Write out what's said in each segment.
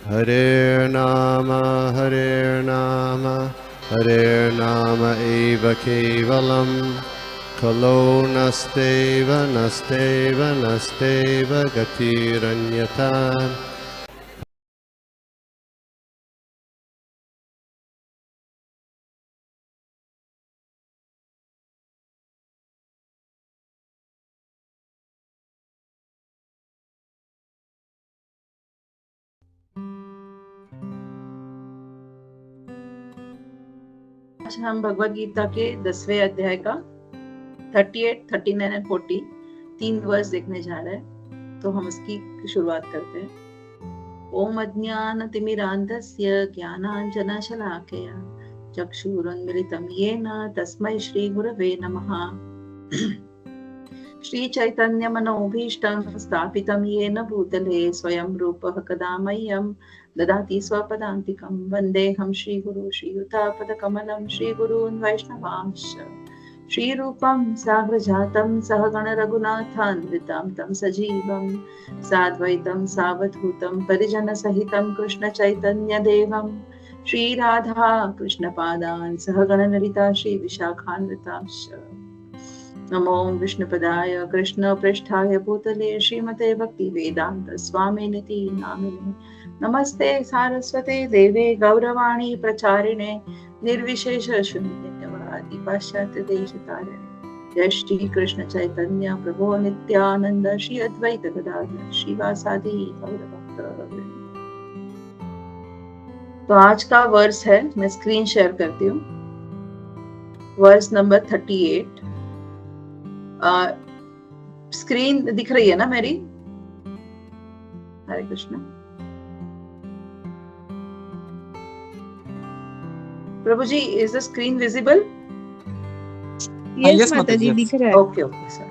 Hare Nama Hare Nama eva kevalam Kalo nasteva nasteva nasteva gatiranyata. आज हम भगवद गीता के 10वें अध्याय का 38, 39 और 40 तीन वर्स देखने जा रहे हैं, तो हम इसकी शुरुआत करते हैं। ओम अज्ञानतिमिरान्धस्य ज्ञानाञ्जनशलाकया चक्षुरुन्मिलितं येन तस्मै श्रीगुरवे नमः। श्रीचैतन्यमनोभीष्टं स्थापितं येन भूतले स्वयं रूपः कदा मह्यं ददाति स्वपदान्तिकं। वन्देऽहं श्रीगुरु श्रीयुतापदकमलं श्रीगुरून् वैष्णवांश्च। श्रीरूपं साग्रजातं सहगण रघुनाथान्वितं तं सजीवं साद्वैतं सावधूतं परिजनसहितं कृष्णचैतन्यदेवं श्रीराधा कृष्णपादान् सहगण ललिता श्रीविशाखान्वितांश्च। नमो विष्णुपदाय कृष्णपृष्ठाय भूतले श्रीमते भक्तिवेदान्त स्वामिनिति नामिने। नमस्ते सारस्वते देवे गौरवाणी प्रचारिणे निर्विशेष शून्यवादी पाश्चात्य देशतारिणे। जय श्री कृष्ण चैतन्य प्रभु नित्यानंद श्री अद्वैत गदाधर श्रीवासादि गौरभक्तवृंद। तो आज का वर्स है, मैं स्क्रीन शेयर करती हूँ। Verse number 38। स्क्रीन दिख रही है ना मेरी? हरे कृष्ण। प्रभु जी, is the screen visible? Yes माता जी, दिख रहा है। Okay okay sir.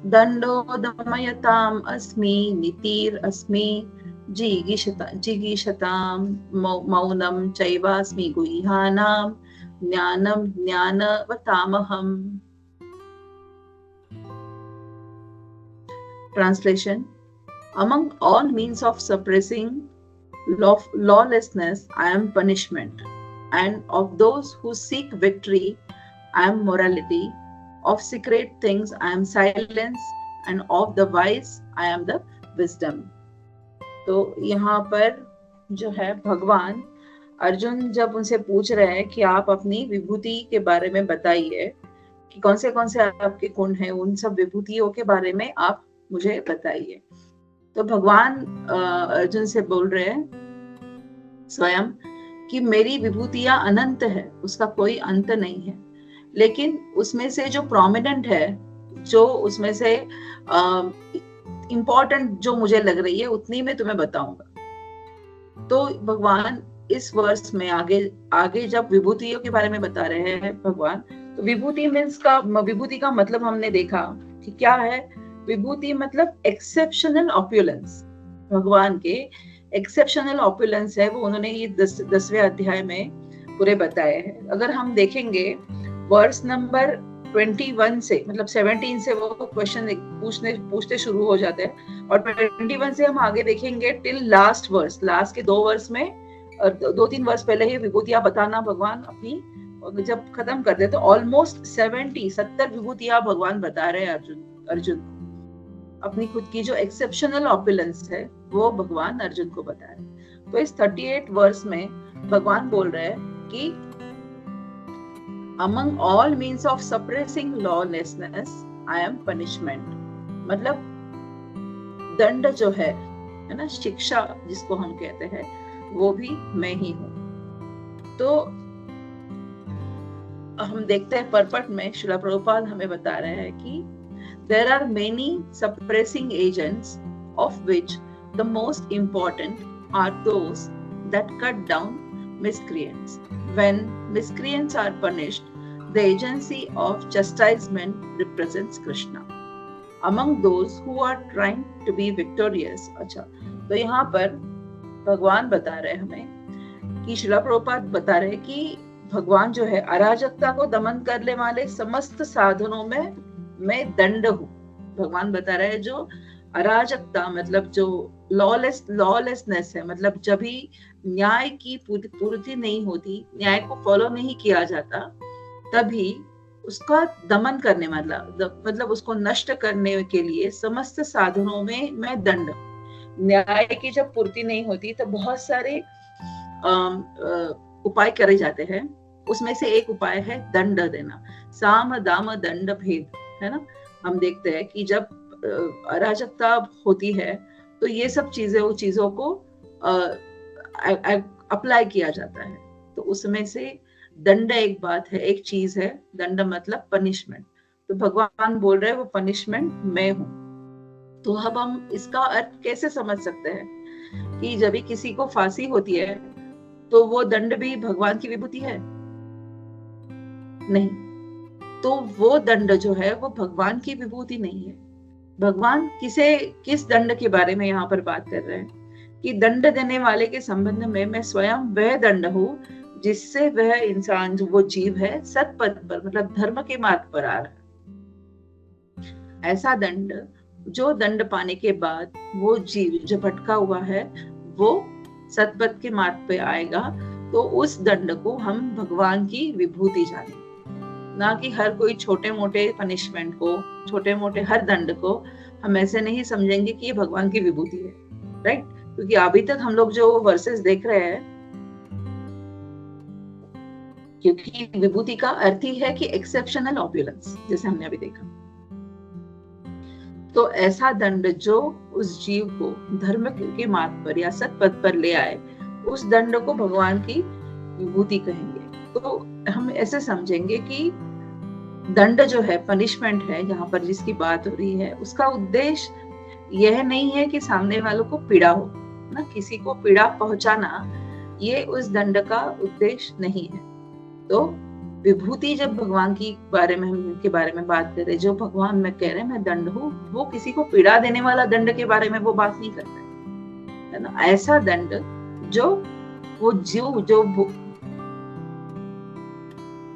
दंडो दमयताम् अस्मि नीतिर् अस्मि जिगीषतां मौनं चैवास्मि गुह्यानां ज्ञानं ज्ञानवतामहम्। Translation: Among all means of suppressing lawlessness, I am punishment, and of those who seek victory, I am morality. Of secret things, I am silence, and of the wise, I am the wisdom. तो यहाँ पर जो है भगवान अर्जुन जब उनसे पूछ रहे हैं कि आप अपनी विभूति के बारे में बताइए कि कौन से आपके गुण हैं, उन सब विभूतियों के बारे में आप मुझे बताइए। तो भगवान अर्जुन से बोल रहे हैं स्वयं कि मेरी विभूतियां अनंत है, उसका कोई अंत नहीं है, लेकिन उसमें से जो प्रोमिनेंट है, जो उसमें से इम्पोर्टेंट जो मुझे लग रही है, उतनी मैं तुम्हें बताऊंगा। तो भगवान इस वर्ष में आगे जब विभूतियों के बारे में बता रहे हैं भगवान, तो विभूति का मतलब हमने देखा कि क्या है। विभूति मतलब एक्सेप्शनल ऑप्युलेंस। भगवान के एक्सेप्शनल ऑप्युलेंस है, वो उन्होंने ये 10वें अध्याय में पूरे बताए हैं। अगर हम देखेंगे वर्स नंबर 21 से, मतलब 17 से वो क्वेश्चन पूछते शुरू हो जाते हैं, और 21 से हम आगे देखेंगे टिल लास्ट वर्स। लास्ट के 2 वर्स में, 2-3 वर्स पहले ही विभूतियां बताना भगवान अपनी जब खत्म कर दे, तो ऑलमोस्ट 70 विभूतियां भगवान बता रहे हैं अर्जुन अपनी खुद की जो एक्सेप्शनल ऑप्युलेंस है, वो भगवान अर्जुन को बता रहे हैं। तो इस 38 वर्स में भगवान बोल रहे हैं कि among all means of suppressing lawlessness, I am punishment. मतलब दंड जो है ना, शिक्षा जिसको हम कहते हैं, वो भी मैं ही हूँ। तो हम देखते हैं परपट में श्रील प्रभुपाद हमें बता रहे हैं कि there are many suppressing agents, of which the most important are those that cut down miscreants. When miscreants are punished, the agency of chastisement represents Krishna. Among those who are trying to be victorious, अच्छा, तो यहाँ पर भगवान बता रहे हैं हमें कि श्रीला प्रभुपाद बता रहे कि भगवान जो है अराजकता को दमन करने वाले समस्त साधनों में मैं दंड हूँ। भगवान बता रहे हैं जो अराजकता मतलब जो लॉलेसनेस है, मतलब जब भी न्याय की पूर्ति नहीं होती, न्याय को फॉलो नहीं किया जाता, तभी उसका दमन करने मतलब उसको नष्ट करने के लिए समस्त साधनों में मैं दंड। न्याय की जब पूर्ति नहीं होती तो बहुत सारे उपाय करे जाते हैं। उसमें से एक उपाय है दंड देना, साम दाम दंड भेद, है ना। हम देखते हैं कि जब अराजकता होती है तो ये सब चीजों को अप्लाई किया जाता है। तो उसमें से दंड एक बात है, एक चीज है। दंड मतलब पनिशमेंट। तो भगवान बोल रहे हैं वो पनिशमेंट मैं हूं। तो अब हम इसका अर्थ कैसे समझ सकते हैं कि जब भी किसी को फांसी होती है तो वो दंड भी भगवान की विभूति है? नहीं। तो वो दंड जो है वो भगवान की विभूति नहीं है। भगवान किस दंड के बारे में यहाँ पर बात कर रहे हैं कि दंड देने वाले के संबंध में मैं स्वयं वह दंड हूँ जिससे वह इंसान जो वो जीव है सत्पथ पर मतलब धर्म के मार्ग पर आ रहा है। ऐसा दंड, जो दंड पाने के बाद वो जीव जो भटका हुआ है वो सत्पथ के मार्ग पे आएगा, तो उस दंड को हम भगवान की विभूति जाने, ना कि हर कोई छोटे मोटे पनिशमेंट को, छोटे मोटे हर दंड को हम ऐसे नहीं समझेंगे कि ये भगवान की विभूति है, राइट। क्योंकि अभी तक हम लोग जो वर्सेस देख रहे हैं, क्योंकि विभूति का अर्थ ही है कि एक्सेप्शनल ऑप्युलेंस, जैसे हमने अभी देखा। तो ऐसा दंड जो उस जीव को धर्म के मार्ग पर या सत्पथ पर ले आए, उस दंड को भगवान की विभूति कहेंगे। तो हम ऐसे समझेंगे कि दंड जो है, पनिशमेंट है यहाँ पर जिसकी बात हो रही है, उसका उद्देश्य यह नहीं है कि सामने वालों को पीड़ा हो, ना किसी को पीड़ा पहुंचाना, ये उस दंड का उद्देश्य नहीं है। तो विभूति जब भगवान के बारे में बात कर रहे, जो भगवान में कह रहे हैं मैं दंड हूँ, वो किसी को पीड़ा देने वाला दंड के बारे में वो बात नहीं करता है ना। ऐसा दंड जो वो जीव जो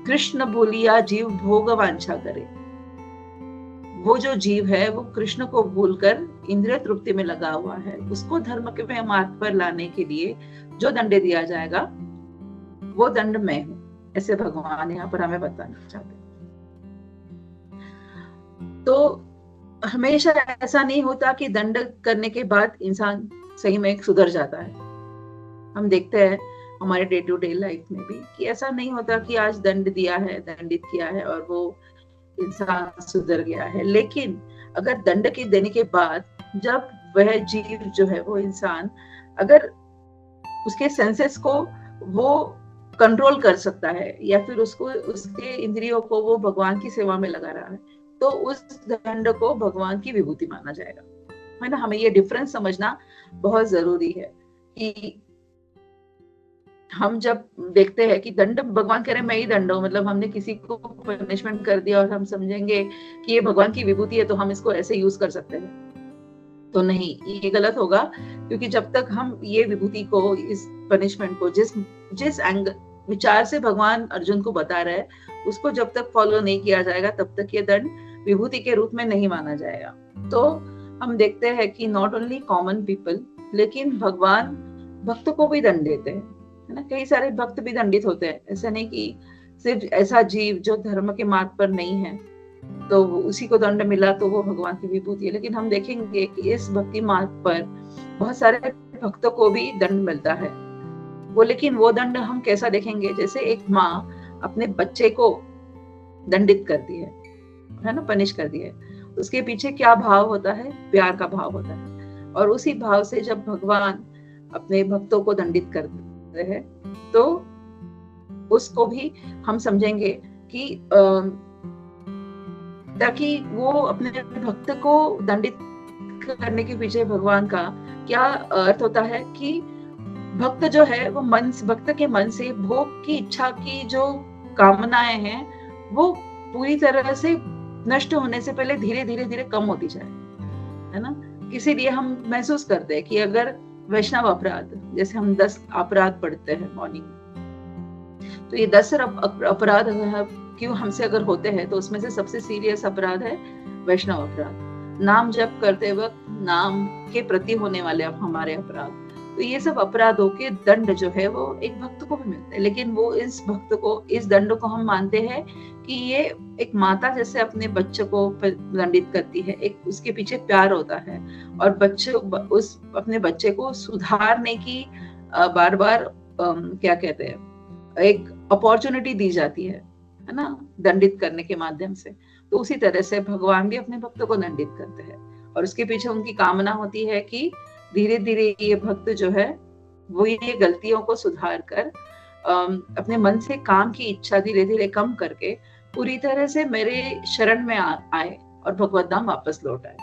कृष्ण भूलिया जीव भोग वांछा करे, वो जो जीव है वो कृष्ण को भूलकर इंद्रिय तृप्ति में लगा हुआ है, उसको धर्म के मार्ग पर लाने के लिए जो दंड दिया जाएगा वो दंड मैं हूं, ऐसे भगवान यहाँ पर हमें बताना चाहते हैं। तो हमेशा ऐसा नहीं होता कि दंड करने के बाद इंसान सही में सुधर जाता है। हम देखते हैं हमारे डे टू डे लाइफ में भी कि ऐसा नहीं होता कि आज दंड दिया है, दंडित किया है और वो इंसान सुधर गया है। लेकिन अगर दंड के देने के बाद जब वह जीव जो है वो इंसान अगर उसके सेंसेस को वो कंट्रोल कर सकता है या फिर उसको उसके इंद्रियों को वो भगवान की सेवा में लगा रहा है, तो उस दंड को भगवान की विभूति माना जाएगा, है ना। हमें ये डिफरेंस समझना बहुत जरूरी है कि हम जब देखते हैं कि दंड भगवान कह रहे हैं मैं ही दंड हूं, मतलब हमने किसी को पनिशमेंट कर दिया और हम समझेंगे कि ये भगवान की विभूति है तो हम इसको ऐसे यूज कर सकते हैं, तो नहीं, ये गलत होगा। क्योंकि जब तक हम ये विभूति को, इस पनिशमेंट को जिस विचार से भगवान अर्जुन को बता रहे हैं उसको जब तक फॉलो नहीं किया जाएगा तब तक ये दंड विभूति के रूप में नहीं माना जाएगा। तो हम देखते हैं कि नॉट ओनली कॉमन पीपल, लेकिन भगवान भक्त को भी दंड देते हैं, है ना। कई सारे भक्त भी दंडित होते हैं, ऐसा नहीं कि सिर्फ ऐसा जीव जो धर्म के मार्ग पर नहीं है तो उसी को दंड मिला तो वो भगवान की विभूति है। लेकिन हम देखेंगे कि इस भक्ति मार्ग पर बहुत सारे भक्तों को भी दंड मिलता है वो, लेकिन वो दंड हम कैसा देखेंगे, जैसे एक माँ अपने बच्चे को दंडित करती है ना, पनिश कर दिया है, उसके पीछे क्या भाव होता है, प्यार का भाव होता है। और उसी भाव से जब भगवान अपने भक्तों को दंडित करते हैं तो उसको भी हम समझेंगे कि ताकि वो अपने भक्त को दंडित करने के पीछे भगवान का क्या अर्थ होता है कि भक्त जो है वो भक्त के मन से भोग की इच्छा की जो कामनाएं हैं वो पूरी तरह से नष्ट होने से पहले धीरे धीरे कम होती जाए, है ना। इसीलिए हम महसूस करते हैं कि अगर वैष्णव अपराध, जैसे हम 10 अपराध पढ़ते हैं मॉर्निंग में, तो ये 10 अपराध क्यों हमसे अगर होते हैं तो उसमें से सबसे सीरियस अपराध है वैष्णव अपराध। नाम जप करते वक्त नाम के प्रति होने वाले हमारे अपराध, तो ये सब अपराधों के दंड जो है वो एक भक्त को भी मिलते हैं, लेकिन वो इस भक्त को, इस दंड को हम मानते हैं कि ये एक माता जैसे अपने बच्चे को दंडित करती है, एक उसके पीछे प्यार होता है, और बच्चे उस अपने बच्चे को सुधारने की बार बार क्या कहते हैं, एक अपॉर्चुनिटी दी जाती है ना, दंडित करने के माध्यम से। तो उसी तरह से भगवान भी अपने भक्तों को दंडित करते हैं, और उसके पीछे उनकी कामना होती है कि धीरे धीरे ये भक्त जो है वो ये गलतियों को सुधार कर अपने मन से काम की इच्छा धीरे धीरे कम करके पूरी तरह से मेरे शरण में आए और भगवत धाम वापस लौट आए।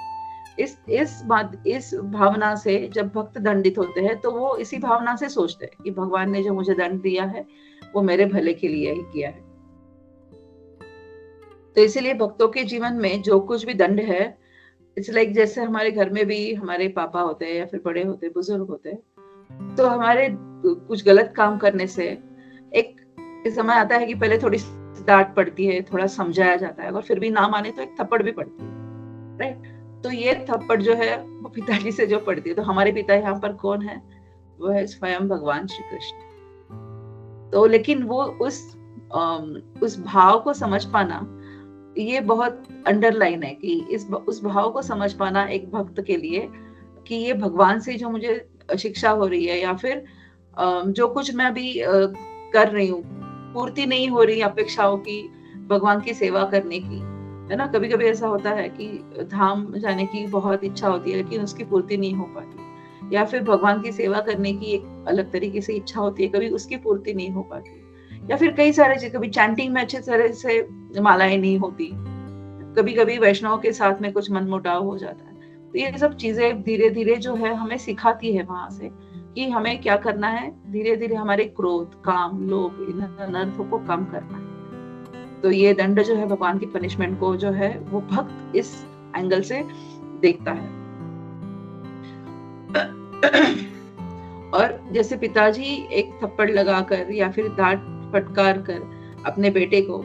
इस भावना से जब भक्त दंडित होते हैं तो वो इसी भावना से सोचते हैं कि भगवान ने जो मुझे दंड दिया है वो मेरे भले के लिए ही किया है। तो इसीलिए भक्तों के जीवन में जो कुछ भी दंड है, इट्स लाइक जैसे हमारे घर में भी हमारे पापा होते हैं या फिर बड़े होते हैं, बुजुर्ग होते हैं, तो हमारे कुछ गलत काम करने से एक समय आता है कि पहले थोड़ी डांट पड़ती है, थोड़ा समझाया जाता है, और फिर भी ना माने तो एक थप्पड़ भी पड़ती है, राइट। तो ये थप्पड़ जो है वो पिताजी से जो पड़ती है, तो हमारे पिता यहाँ पर कौन है, वो है स्वयं भगवान श्री कृष्ण। तो लेकिन वो उस भाव को समझ पाना ये बहुत अंडरलाइन है कि उस भाव को समझ पाना एक भक्त के लिए कि ये भगवान से जो मुझे शिक्षा हो रही है या फिर जो कुछ मैं अभी कर रही हूँ, पूर्ति नहीं हो रही अपेक्षाओं की, भगवान की सेवा करने की, है ना। कभी कभी ऐसा होता है कि धाम जाने की बहुत इच्छा होती है लेकिन उसकी पूर्ति नहीं हो पाती, या फिर भगवान की सेवा करने की एक अलग तरीके से इच्छा होती है, कभी उसकी पूर्ति नहीं हो पाती, या फिर कई सारे चीज, कभी चैंटिंग में अच्छे तरह से मालाएं नहीं होती, कभी कभी वैष्णव के साथ में कुछ मनमुटाव हो जाता है। तो ये सब चीजें धीरे धीरे जो है हमें सिखाती है वहां से कि हमें क्या करना है, धीरे धीरे हमारे क्रोध, काम, लोभ, इन अनर्थों को कम करना है। तो ये दंड जो है भगवान की पनिशमेंट को जो है वो भक्त इस एंगल से देखता है। और जैसे पिताजी एक थप्पड़ लगाकर या फिर डांट फटकार कर अपने बेटे को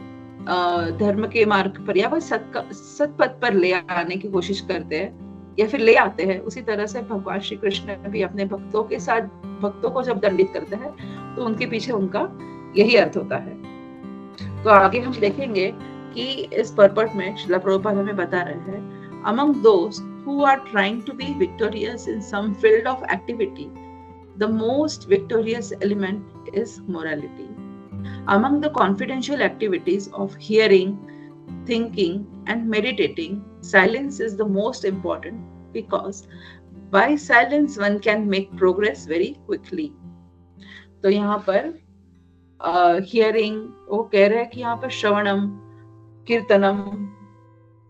धर्म के मार्ग पर या फिर सत्पथ पर ले आने की कोशिश करते हैं या फिर ले आते हैं, उसी तरह से भगवान श्री कृष्ण भी अपने भक्तों के साथ, भक्तों को जब दंडित करते हैं तो उनके पीछे उनका यही अर्थ होता है। तो आगे हम देखेंगे कि इस पर्पट में श्रील प्रभुपाद हमें बता रहे हैं, among those who are trying to be victorious in some field of activity, the most victorious element is morality. Among the confidential activities of hearing, thinking, and meditating, silence is the most important because by silence one can make progress very quickly. तो यहाँ पर hearing, वो कह रहे हैं कि यहाँ पर श्रवणम, कीर्तनम,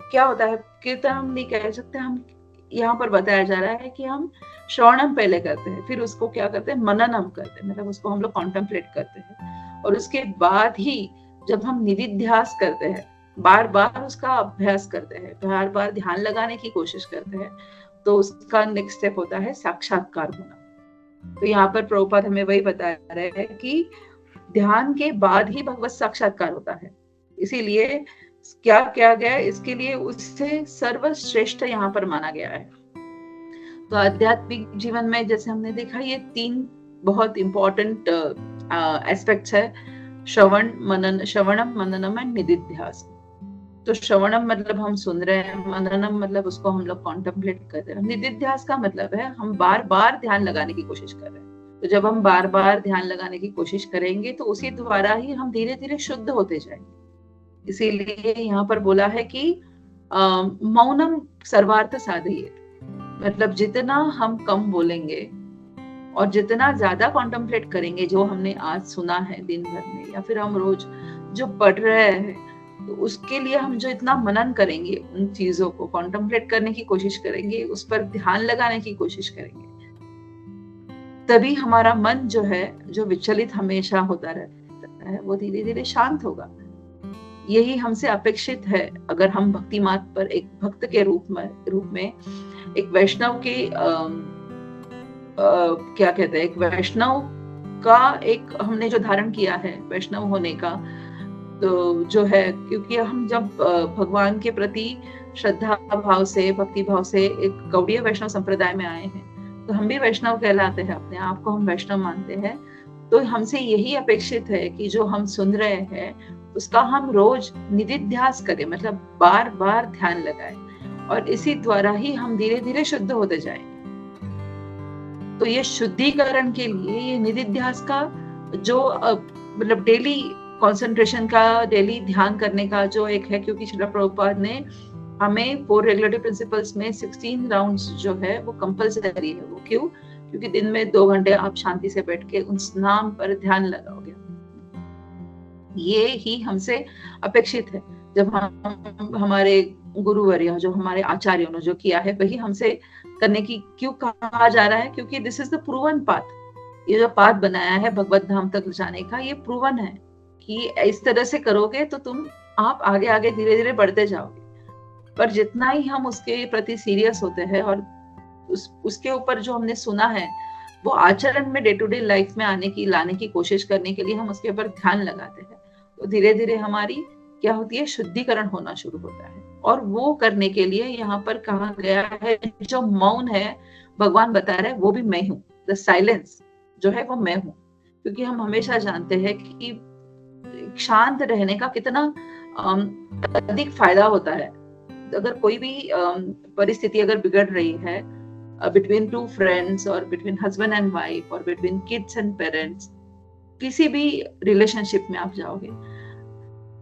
क्या होता है, कीर्तनम नहीं कह सकते हम, यहाँ पर बताया जा रहा है कि हम श्रवणम पहले करते हैं, फिर उसको क्या करते हैं, मननम करते हैं, मतलब उसको हम लोग कॉन्टेम्पलेट करते हैं, और उसके बाद ही जब हम निधिध्यास करते हैं, बार बार उसका अभ्यास करते हैं, बार बार ध्यान लगाने की कोशिश करते हैं, तो उसका नेक्स्ट स्टेप होता है साक्षात्कार होना। तो यहाँ पर प्रभुपाद हमें वही बता रहे हैं कि ध्यान के बाद ही भगवत साक्षात्कार होता है, इसीलिए क्या किया गया है, इसके लिए उससे सर्वश्रेष्ठ यहाँ पर माना गया है। तो आध्यात्मिक जीवन में जैसे हमने देखा, ये 3 बहुत इंपॉर्टेंट एस्पेक्ट्स है, श्रवणम, मननम एंड निधिध्यास। तो श्रवणम मतलब हम सुन रहे हैं, मननम मतलब उसको हम लोग कॉन्टेम्पलेट कर रहे हैं, निधिध्यास का मतलब है हम बार बार ध्यान लगाने की कोशिश कर रहे हैं। तो जब हम बार बार ध्यान लगाने की कोशिश करेंगे तो उसी द्वारा ही हम धीरे धीरे शुद्ध होते जाएंगे। इसीलिए यहाँ पर बोला है कि मौनम सर्वार्थ साधयेत, मतलब जितना हम कम बोलेंगे और जितना ज्यादा कॉन्टेम्पलेट करेंगे जो हमने आज सुना है दिन भर में, या फिर हम रोज जो पढ़ रहे हैं, तो उसके लिए हम जो इतना मनन करेंगे, उन चीजों को कॉन्टेम्पलेट करने की कोशिश करेंगे, उस पर ध्यान लगाने की कोशिश करेंगे, तभी हमारा मन जो है, जो विचलित हमेशा होता रहता है, वो धीरे धीरे शांत होगा। यही हमसे अपेक्षित है अगर हम भक्ति मार्ग पर एक भक्त के रूप में एक वैष्णव के क्या कहते हैं, एक वैष्णव का एक हमने जो धारण किया है वैष्णव होने का, तो जो है, क्योंकि हम जब भगवान के प्रति श्रद्धा भाव से, भक्ति भाव से एक गौड़ीय वैष्णव संप्रदाय में आए हैं, तो हम भी वैष्णव कहलाते हैं, अपने आप को हम वैष्णव मानते हैं। तो हमसे यही अपेक्षित है कि जो हम सुन रहे हैं उसका हम रोज निधिध्यास करें, मतलब बार बार ध्यान लगाएं, और इसी द्वारा ही हम धीरे धीरे शुद्ध होते जाएंगे। तो ये शुद्धिकरण के लिए ये निधिध्यास का जो मतलब डेली कंसंट्रेशन का, डेली ध्यान करने का जो एक है, क्योंकि श्रील प्रभुपाद ने हमें 4 रेगुलेटरी प्रिंसिपल्स में 16 राउंड्स जो है वो कंपल्सरी है। वो क्यों? क्योंकि दिन में 2 घंटे आप शांति से बैठ के उस नाम पर ध्यान लगाओगे, ये ही हमसे अपेक्षित है। जब हम हमारे गुरुवर्य, जो हमारे आचार्यों ने जो किया है, वही हमसे करने की क्यों कहा जा रहा है? क्योंकि this is the proven path. ये जो पाथ बनाया है भगवत धाम तक जाने का, ये प्रूवन है कि इस तरह से करोगे तो आप आगे आगे धीरे धीरे बढ़ते जाओगे। पर जितना ही हम उसके प्रति सीरियस होते हैं और उसके ऊपर जो हमने सुना है वो आचरण में डे टू डे लाइफ में लाने की कोशिश करने के लिए हम उसके ऊपर ध्यान लगाते हैं, तो धीरे धीरे हमारी क्या होती है, शुद्धिकरण होना शुरू होता है। और वो करने के लिए यहाँ पर कहा गया है, जो मौन है भगवान बता रहे हैं वो भी मैं हूँ, द साइलेंस जो है वो मैं हूँ। क्योंकि हम हमेशा जानते हैं कि शांत रहने का कितना अधिक फायदा होता है। अगर कोई भी परिस्थिति अगर बिगड़ रही है बिटवीन 2 फ्रेंड्स और बिटवीन हस्बैंड एंड वाइफ और बिटवीन किड्स एंड पेरेंट्स, किसी भी रिलेशनशिप में आप जाओगे,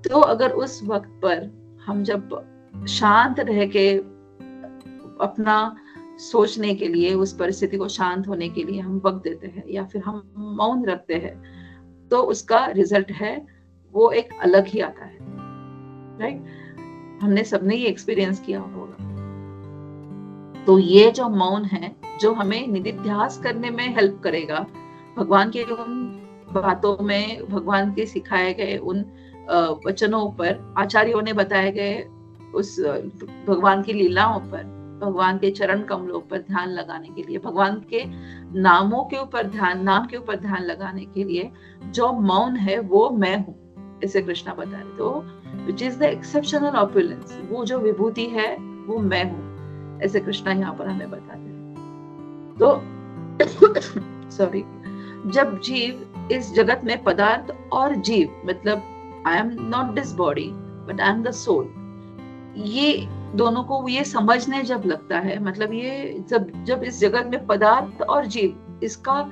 तो अगर उस वक्त पर हम जब शांत रह के अपना सोचने के लिए, उस परिस्थिति को शांत होने के लिए हम वक्त देते हैं या फिर हम मौन रखते हैं, तो उसका रिजल्ट है वो एक अलग ही आता है, राइट? हमने सबने ये एक्सपीरियंस किया होगा। तो ये जो मौन है, जो हमें निधिध्यास करने में हेल्प करेगा, भगवान के उन बातों में, भगवान के सिखाए गए उन वचनों पर, आचार्यों ने बताए गए उस भगवान की लीलाओं पर, भगवान के चरण कमलों पर ध्यान लगाने के लिए, भगवान के नामों के ऊपर ध्यान, नाम के ऊपर ध्यान लगाने के लिए जो मौन है वो मैं हूँ, ऐसे कृष्णा बता रहे। तो which is the exceptional opulence, वो जो विभूति है वो मैं हूँ, ऐसे कृष्णा यहाँ पर हमें बताते हैं। तो सॉरी, जब जीव इस जगत में पदार्थ और जीव, मतलब I am not this body but I am the soul, ये दोनों को ये समझने जब लगता है, मतलब ये जब इस जगत में पदार्थ और जीव, इसका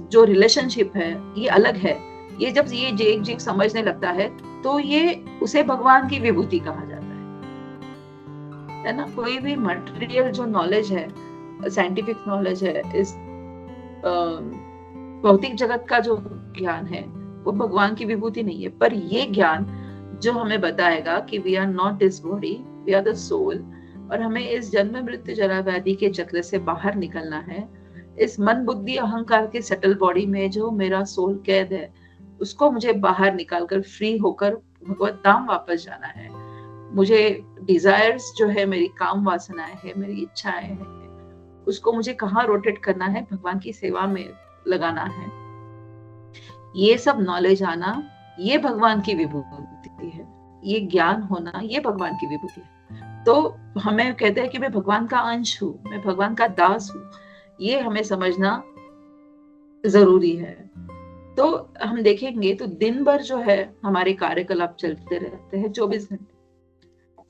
जो रिलेशनशिप है ये अलग है, ये जब ये एक जीव समझने लगता है तो ये उसे भगवान की विभूति कहा जाता है ना। कोई भी मटेरियल जो नॉलेज है, साइंटिफिक नॉलेज है, इस भौतिक जगत का जो ज्ञान है वो भगवान की विभूति नहीं है। पर ये ज्ञान जो हमें बताएगा कि we are not this body, we are the soul, और हमें इस जन्म मृत्यु जरा व्याधि के चक्र से बाहर निकलना है। इस मन बुद्धि अहंकार के सेटल बॉडी में जो मेरा सोल कैद है, उसको मुझे बाहर निकालकर फ्री होकर भगवत धाम वापस जाना है। मुझे डिजायर्स जो है, मेरी काम वासनाएं है, मेरी इच्छाएं है, उसको मुझे कहाँ रोटेट करना है, भगवान की सेवा में लगाना है। ये सब नॉलेज आना, ये भगवान की विभूति है। ये ज्ञान होना, ये भगवान की विभूति है। तो हमें कहते हैं कि मैं भगवान का अंश हूँ, मैं भगवान का दास हूँ, ये हमें समझना जरूरी है। तो हम देखेंगे तो दिन भर जो है हमारे कार्यकलाप चलते रहते हैं, 24 घंटे,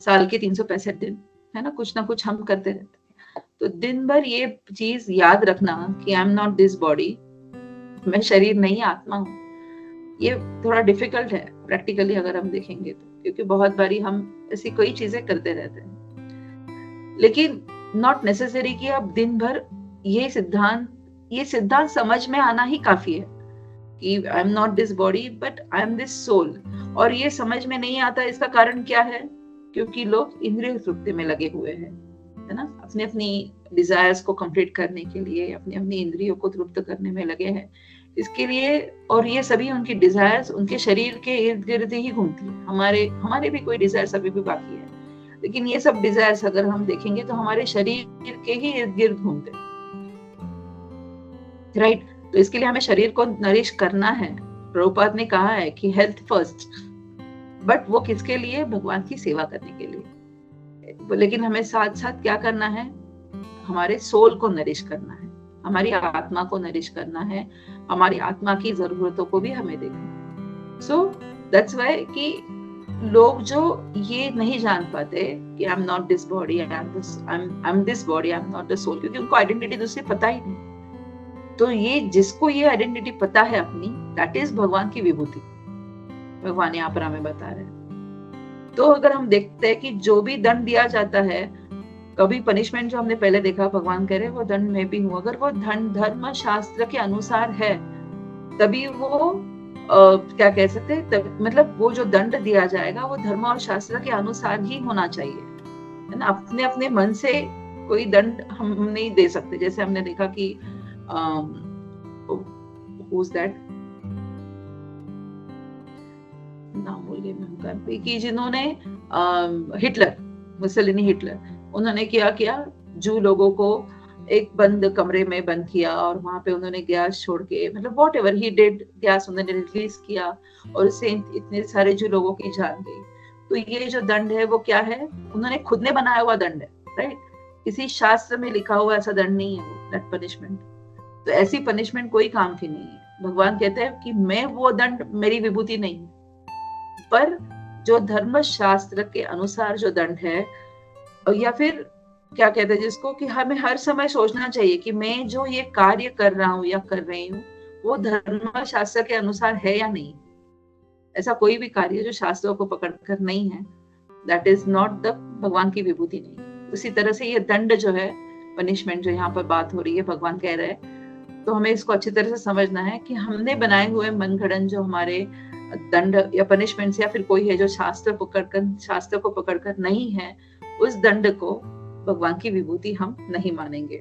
साल के 365 दिन है ना, कुछ ना कुछ हम करते रहते हैं। तो दिन भर ये चीज याद रखना कि I am not this body, मैं शरीर नहीं आत्मा हूँ, ये थोड़ा डिफिकल्ट है प्रैक्टिकली अगर हम देखेंगे तो, क्योंकि बहुत बारी हम ऐसी कोई चीजें करते रहते हैं। लेकिन नॉट नेसेसरी कि अब दिन भर ये सिद्धांत समझ में आना ही काफी है कि I am not this body but I am this soul. और ये समझ में नहीं आता, इसका कारण क्या है? क्योंकि लोग इंद्रिय तृप्ति में लगे हुए हैं, है ना, अपनी अपनी डिजायर्स को कंप्लीट करने के लिए, अपनी अपनी इंद्रियों को तृप्त करने में लगे हैं इसके लिए। और ये सभी उनकी डिजायर्स उनके शरीर के इर्द गिर्द ही घूमती है। हमारे भी कोई डिजायर्स अभी भी बाकी है, लेकिन ये सब डिजायर्स अगर हम देखेंगे तो हमारे शरीर के ही इर्द गिर्द घूमते हैं। राइट। तो इसके लिए हमें शरीर को नरिश करना है। प्रभुपाद ने कहा है कि हेल्थ फर्स्ट, बट वो किसके लिए? भगवान की सेवा करने के लिए। लेकिन हमें साथ साथ क्या करना है? हमारे सोल को नरिश करना है, हमारी आत्मा को नरिश करना है, हमारी आत्मा की जरूरतों को भी हमें देखना। सो दैट्स व्हाई कि लोग जो ये नहीं जान पाते कि I am not this body, I am this body, I am not the soul, क्योंकि उनको आइडेंटिटी दूसरी पता ही नहीं। तो ये जिसको ये आइडेंटिटी पता है अपनी, दैट इज भगवान की विभूति। भगवान यहाँ पर हमें बता रहे हैं। तो अगर हम देखते हैं कि जो भी दंड दिया जाता है, कभी पनिशमेंट जो हमने पहले देखा, भगवान कह रहे वो दंड में भी हूँ, अगर वो धर्म शास्त्र के अनुसार है तभी वो क्या कह सकते हैं, मतलब वो जो दंड दिया जाएगा वो धर्म और शास्त्र के अनुसार ही होना चाहिए, है ना। अपने अपने मन से कोई दंड हम नहीं दे सकते। जैसे हमने देखा कि who's that? नाम भूल गई मैं, कि जिन्होंने हिटलर, मुसलिनी हिटलर, उन्होंने किया जू लोगों को एक बंद कमरे में बंद किया और वहां पे उन्होंने गैस छोड़ के, मतलब what ever he did, gas उन्होंने रिलीज किया और उससे इतने सारे जो लोगों की जान गई। तो ये जो दंड है वो क्या है? उन्होंने खुद ने बनाया हुआ दंड है, राइट। किसी शास्त्र में लिखा हुआ ऐसा दंड नहीं है वो, दैट पनिशमेंट। तो ऐसी पनिशमेंट कोई काम की नहीं है। भगवान कहते हैं कि मैं वो दंड, मेरी विभूति नहीं है, पर जो धर्म शास्त्र के अनुसार जो दंड है, या फिर क्या कहते हैं जिसको, कि हमें हर समय सोचना चाहिए कि मैं जो ये कार्य कर रहा हूँ या कर रही हूँ वो धर्म शास्त्र के अनुसार है या नहीं। ऐसा कोई भी कार्य जो शास्त्रों को पकड़कर नहीं है, दैट इज नॉट द भगवान की विभूति नहीं। उसी तरह से ये दंड जो है, पनिशमेंट जो यहाँ पर बात हो रही है, भगवान कह रहे हैं, तो हमें इसको अच्छी तरह से समझना है कि हमने बनाए हुए मनगढ़ंत जो हमारे दंड या पनिशमेंट या फिर कोई है जो शास्त्र को पकड़कर नहीं है, उस दंड को भगवान की विभूति हम नहीं मानेंगे।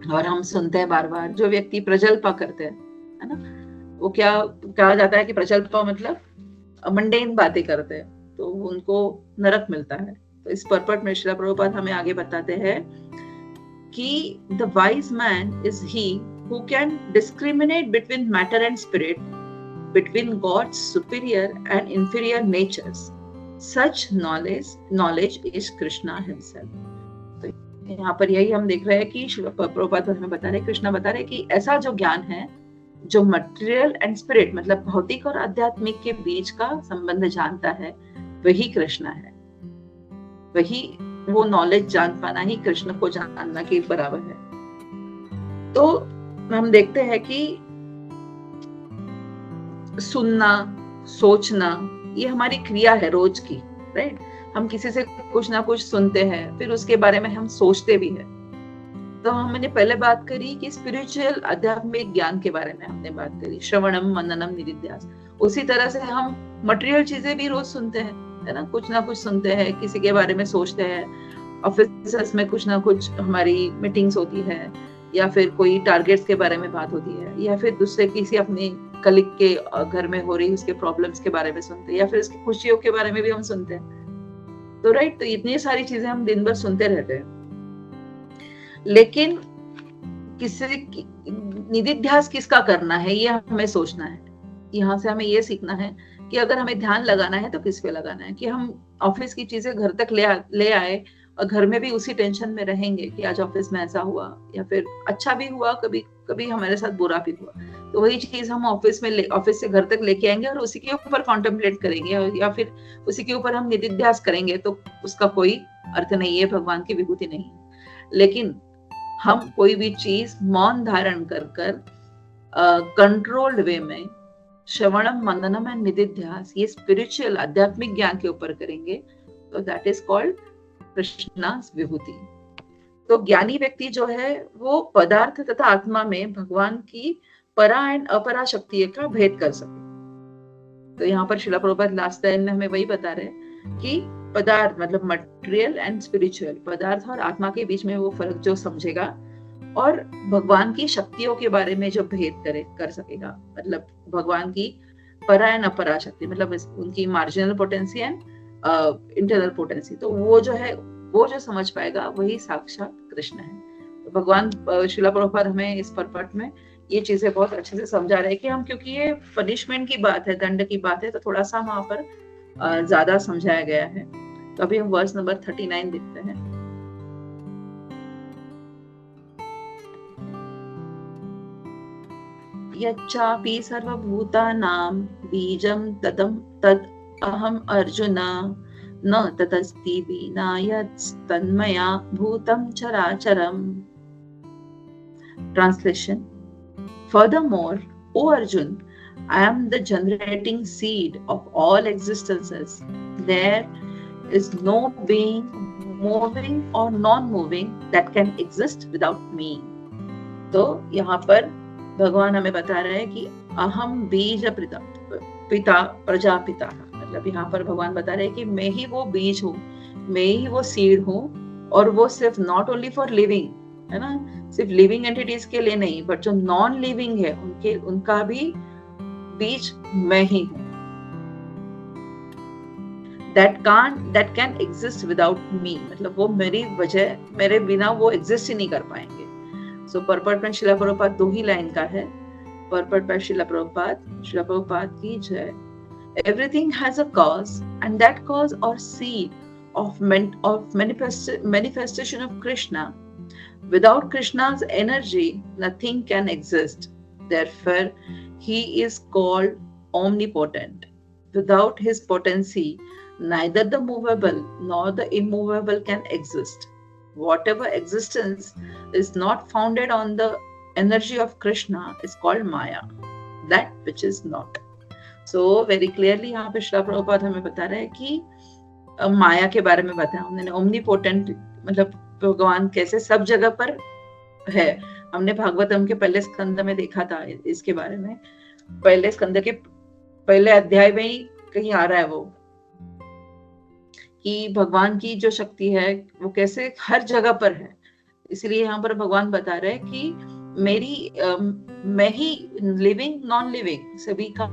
और हम सुनते हैं बार बार, जो व्यक्ति प्रजल्पा करते हैं, है ना, वो क्या कहा जाता है कि प्रजल्पा मतलब मंडेन बातें करते हैं, तो उनको नरक मिलता है। तो इस पर्पट में श्रील प्रभुपाद हमें आगे बताते हैं कि the wise man is he who can discriminate between matter and spirit, between God's superior and inferior natures. Such knowledge is Krishna himself. तो यहाँ पर यही हम देख रहे हैं कि प्रभुपाद हमें बता रहे, कृष्णा बता रहे कि ऐसा जो ज्ञान है जो मटेरियल एंड स्पिरिट मतलब भौतिक और आध्यात्मिक के बीच का संबंध जानता है, वही कृष्णा है। वही वो नॉलेज जान पाना ही कृष्ण को जानना के बराबर है। तो हम देखते हैं कि सुनना, सोचना, ये हमारी क्रिया है रोज की, राइट। हम किसी से कुछ ना कुछ सुनते हैं, फिर उसके बारे में हम सोचते भी हैं। तो हमने पहले बात करी कि स्पिरिचुअल आध्यात्मिक ज्ञान के बारे में हमने बात करी, श्रवणम मननम निदिध्यास। उसी तरह से हम मटेरियल चीजें भी रोज सुनते हैं, है ना, कुछ ना कुछ सुनते हैं, किसी के बारे में सोचते हैं, ऑफिस में कुछ ना कुछ हमारी मीटिंग्स होती है, या फिर कोई टारगेट्स के बारे में बात होती है, या फिर दूसरे किसी अपने कलीग के घर में हो रही उसके प्रॉब्लम्स के बारे में सुनते हैं, या फिर उसकी खुशियों के बारे में भी हम सुनते हैं। तो राइट, तो इतनी सारी चीजें हम दिन भर सुनते रहते हैं, लेकिन किसी निधिध्यास किसका करना है ये हमें सोचना है। यहाँ से हमें ये सीखना है कि अगर हमें ध्यान लगाना है तो किस पे लगाना है, कि हम ऑफिस की चीजें घर तक ले आए और घर में भी उसी टेंशन में रहेंगे कि आज ऑफिस में ऐसा हुआ, या फिर अच्छा भी हुआ, कभी कभी हमारे साथ बुरा भी हुआ, तो वही चीज हम ऑफिस से घर तक लेके आएंगे और उसी के ऊपर कॉन्टेम्पलेट करेंगे, या फिर उसी के ऊपर हम निधिध्यास करेंगे, तो उसका कोई अर्थ नहीं है, भगवान की विभूति नहीं है। लेकिन हम कोई भी चीज मौन धारण कर कंट्रोल्ड वे में श्रवणम मननम एंड निधिध्यास, ये स्पिरिचुअल आध्यात्मिक ज्ञान के ऊपर करेंगे, तो दैट इज कॉल्ड कृष्णा's विभूति। तो ज्ञानी व्यक्ति जो है वो पदार्थ तथा आत्मा में भगवान की परा एंड अपरा शक्ति का भेद कर सके। तो यहाँ पर श्रील प्रभुपाद लास्ट लाइन में हमें वही बता रहे हैं कि पदार्थ मतलब मटेरियल एंड स्पिरिचुअल, पदार्थ और आत्मा के बीच में वो फर्क जो समझेगा और भगवान की शक्तियों के बारे में जो भेद कर सकेगा, मतलब भगवान की परा एंड अपरा शक्ति, मतलब उनकी marginal potency and internal potency, तो वो जो है वो जो समझ पाएगा वही साक्षात कृष्ण है। तो भगवान श्रीला प्रभुपाद हमें इस परपट में ये चीजें बहुत अच्छे से समझा रहे हैं कि हम, क्योंकि ये पनिशमेंट की बात है, दंड की बात है, तो थोड़ा सा वहां पर ज्यादा समझाया गया है। तो अभी हम वर्स नंबर 39 देखते हैं। यच्चापि सर्वभूतानां बीजं तद अहम अर्जुन न ततस्ति विना यत्तन्मया भूतं चराचरम्। Translation: Furthermore, O Arjun, I am the generating seed of all existences. There is no being moving or non-moving that can exist without me. तो यहाँ पर भगवान हमें बता रहे हैं कि अहम बीज पिता प्रजापिता, मतलब यहाँ पर भगवान बता रहे हैं कि मैं ही वो बीज हूँ, मैं ही वो सीड हूँ, और वो सिर्फ नॉट ओनली फॉर लिविंग, है ना, सिर्फ लिविंग एंटिटीज के लिए नहीं, बट जो नॉन लिविंग है उनका भी बीज मैं ही हूँ। that can exist without me, मतलब वो मेरी वजह, मेरे बिना वो एग्जिस्ट ही नहीं कर पाएंगे। सो परपट में श्रीला प्रभुपाद 2 ही लाइन का है। परपट पर श्रीला प्रभुपाद की जय। Everything has a cause, and that cause or seed of manifestation of Krishna. Without Krishna's energy, nothing can exist. Therefore, he is called omnipotent. Without his potency, neither the movable nor the immovable can exist. Whatever existence is not founded on the energy of Krishna is called Maya, that which is not. So very clearly यहाँ पे श्रीला प्रभुपाद हमें बता रहे हैं कि माया के बारे में बताया उन्होंने। ओमनीपोटेंट मतलब भगवान कैसे सब जगह पर है। हमने भागवतम के पहले स्कंद में देखा था इसके बारे में। पहले स्कंद के पहले अध्याय में ही कहीं आ रहा है वो, कि भगवान की जो शक्ति है वो कैसे हर जगह पर है। इसलिए यहाँ पर भगवान बता रहे हैं कि मैं ही लिविंग नॉन लिविंग सभी का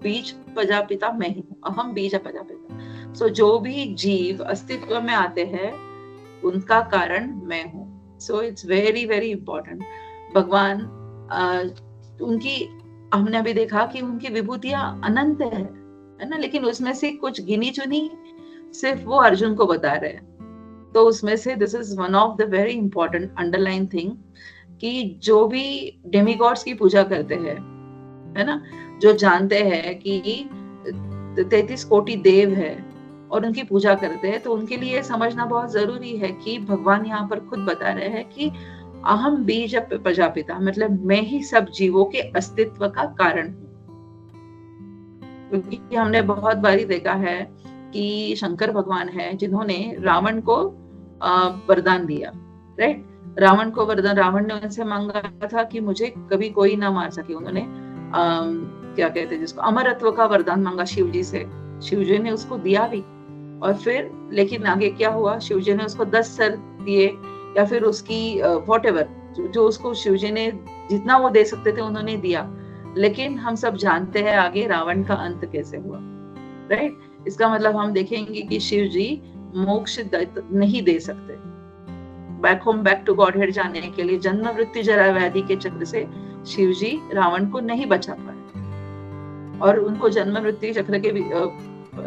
बीज प्रजापिता मैं ही हूँ। अहम बीज प्रजापिता। सो जो भी जीव अस्तित्व में आते हैं उनका कारण मैं हूँ। So it's very very important. भगवान उनकी, हमने अभी देखा कि उनकी विभूतियां अनंत है ना, लेकिन उसमें से कुछ गिनी चुनी सिर्फ वो अर्जुन को बता रहे हैं। तो उसमें से this is one of the very important underline thing कि जो भी डेमीगॉड्स की पूजा करते हैं, है ना, जो जानते हैं कि 33 कोटि देव है और उनकी पूजा करते हैं, तो उनके लिए समझना बहुत जरूरी है कि भगवान यहाँ पर खुद बता रहे हैं कि अहम बीज प्रजापिता, मतलब मैं ही सब जीवों के अस्तित्व का कारण हूँ। क्योंकि हमने बहुत बारी देखा है कि शंकर भगवान है जिन्होंने रावण को वरदान दिया, राइट। रावण को वरदान, रावण ने उनसे मांगा था कि मुझे कभी कोई ना मार सके। उन्होंने क्या कहते हैं जिसको, अमरत्व का वरदान मांगा शिव जी से। शिव जी ने उसको दिया भी, और फिर लेकिन आगे क्या हुआ, शिव जी ने उसको 10 सर दिए, या फिर उसकी व्हाटएवर जो उसको शिव जी ने जितना वो दे सकते थे उन्होंने दिया। लेकिन हम सब जानते हैं आगे रावण का अंत कैसे हुआ, राइट। इसका मतलब हम देखेंगे कि शिव जी मोक्ष नहीं दे सकते। बैक टू गॉड हेड जाने के लिए जन्म मृत्यु जरा व्याधि के चक्र से शिव जी रावण को नहीं बचा पाए, और उनको जन्म मृत्यु चक्र के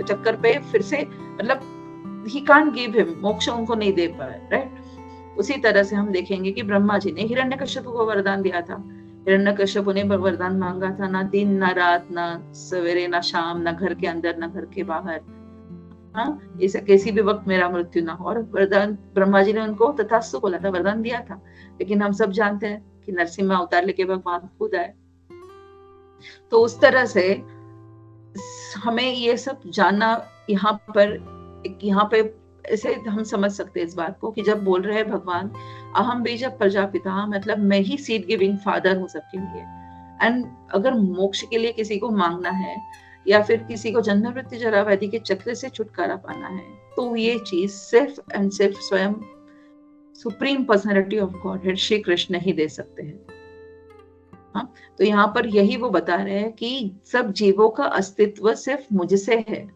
चक्कर पे फिर से, मतलब ही कांट गिव हिम, मोक्ष उनको नहीं दे पाए, राइट। उसी तरह से हम देखेंगे कि ब्रह्मा जी ने हिरण्यकश्यप को वरदान दिया था। हिरण्यकश्यप ने वरदान मांगा था, ना दिन ना रात, ना सवेरे ना शाम, ना घर के अंदर ना घर के बाहर, हाँ, इसे किसी भी वक्त मेरा मृत्यु ना हो। और वरदान ब्रह्मा जी ने उनको तथास्तु बोला था, वरदान दिया था। लेकिन हम सब जानते हैं कि नरसिम्हा अवतार लेके भगवान खुद आए। तो उस तरह से हमें ये सब जानना, यहाँ पे ऐसे हम समझ सकते हैं इस बात को कि जब बोल रहे हैं भगवान अहम बीज प्रजापिता, मतलब मैं ही सीड गिविंग फादर हूँ सबके लिए। एंड अगर मोक्ष के लिए किसी को मांगना है या फिर किसी को जन्म मृत्यु जरा व्याधि के चक्र से छुटकारा पाना है, तो ये चीज सिर्फ एंड सिर्फ स्वयं supreme personality of Godhead Shri Krishna ही दे सकते हैं। हाँ, तो यहाँ पर यही वो बता रहे हैं कि सब जीवों का अस्तित्व सिर्फ मुझसे है।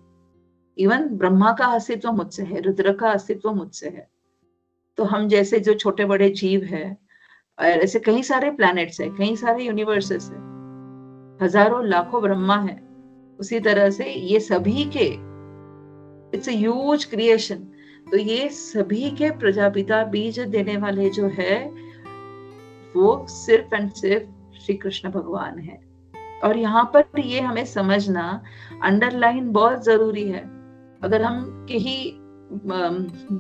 इवन ब्रह्मा का अस्तित्व मुझसे है, रुद्र का अस्तित्व मुझसे है। तो हम जैसे जो छोटे बड़े जीव है, ऐसे कई सारे प्लैनेट्स है, कई सारे यूनिवर्सेस है, हजारों लाखों ब्रह्मा है, उसी तरह से ये सभी के इट्स अ ह्यूज क्रिएशन। तो ये सभी के प्रजापिता बीज देने वाले जो है वो सिर्फ एंड सिर्फ श्री कृष्ण भगवान है। और यहाँ पर ये हमें समझना अंडरलाइन बहुत जरूरी है। अगर हम कहीं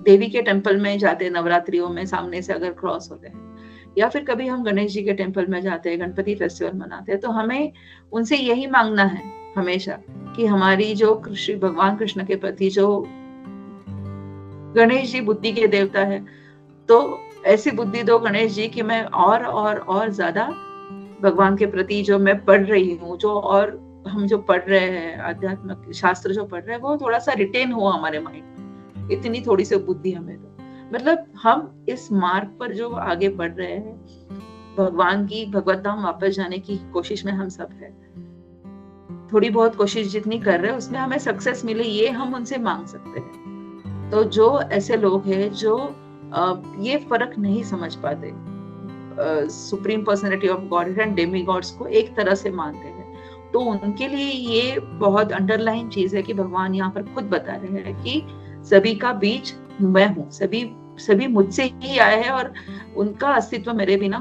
देवी के टेम्पल में जाते, नवरात्रियों में सामने से अगर क्रॉस होते हैं, या फिर कभी हम गणेश जी के टेम्पल में जाते हैं, गणपति फेस्टिवल मनाते हैं, तो हमें उनसे यही मांगना है हमेशा कि हमारी जो भगवान कृष्ण के प्रति, जो गणेश जी बुद्धि के देवता है, तो ऐसी बुद्धि दो गणेश जी कि मैं और ज्यादा भगवान के प्रति जो मैं पढ़ रही हूँ, जो और हम जो पढ़ रहे हैं, आध्यात्मिक शास्त्र जो पढ़ रहे हैं, वो थोड़ा सा रिटेन हो हमारे माइंड में। इतनी थोड़ी सी बुद्धि हमें दो, मतलब हम इस मार्ग पर जो आगे बढ़ रहे हैं, भगवान की भगवत धाम वापस जाने की कोशिश में हम सब है। थोड़ी बहुत कोशिश जितनी कर रहे हैं उसमें हमें सक्सेस मिले, ये हम उनसे मांग सकते हैं। तो जो ऐसे लोग हैं जो ये फर्क नहीं समझ पाते, supreme personality of God and Demi God's को एक तरह से मानते हैं, तो उनके लिए ये बहुत अंडरलाइन चीज है कि भगवान यहाँ पर खुद बता रहे हैं कि सभी का बीज मैं हूँ, सभी मुझसे ही आए हैं और उनका अस्तित्व मेरे बिना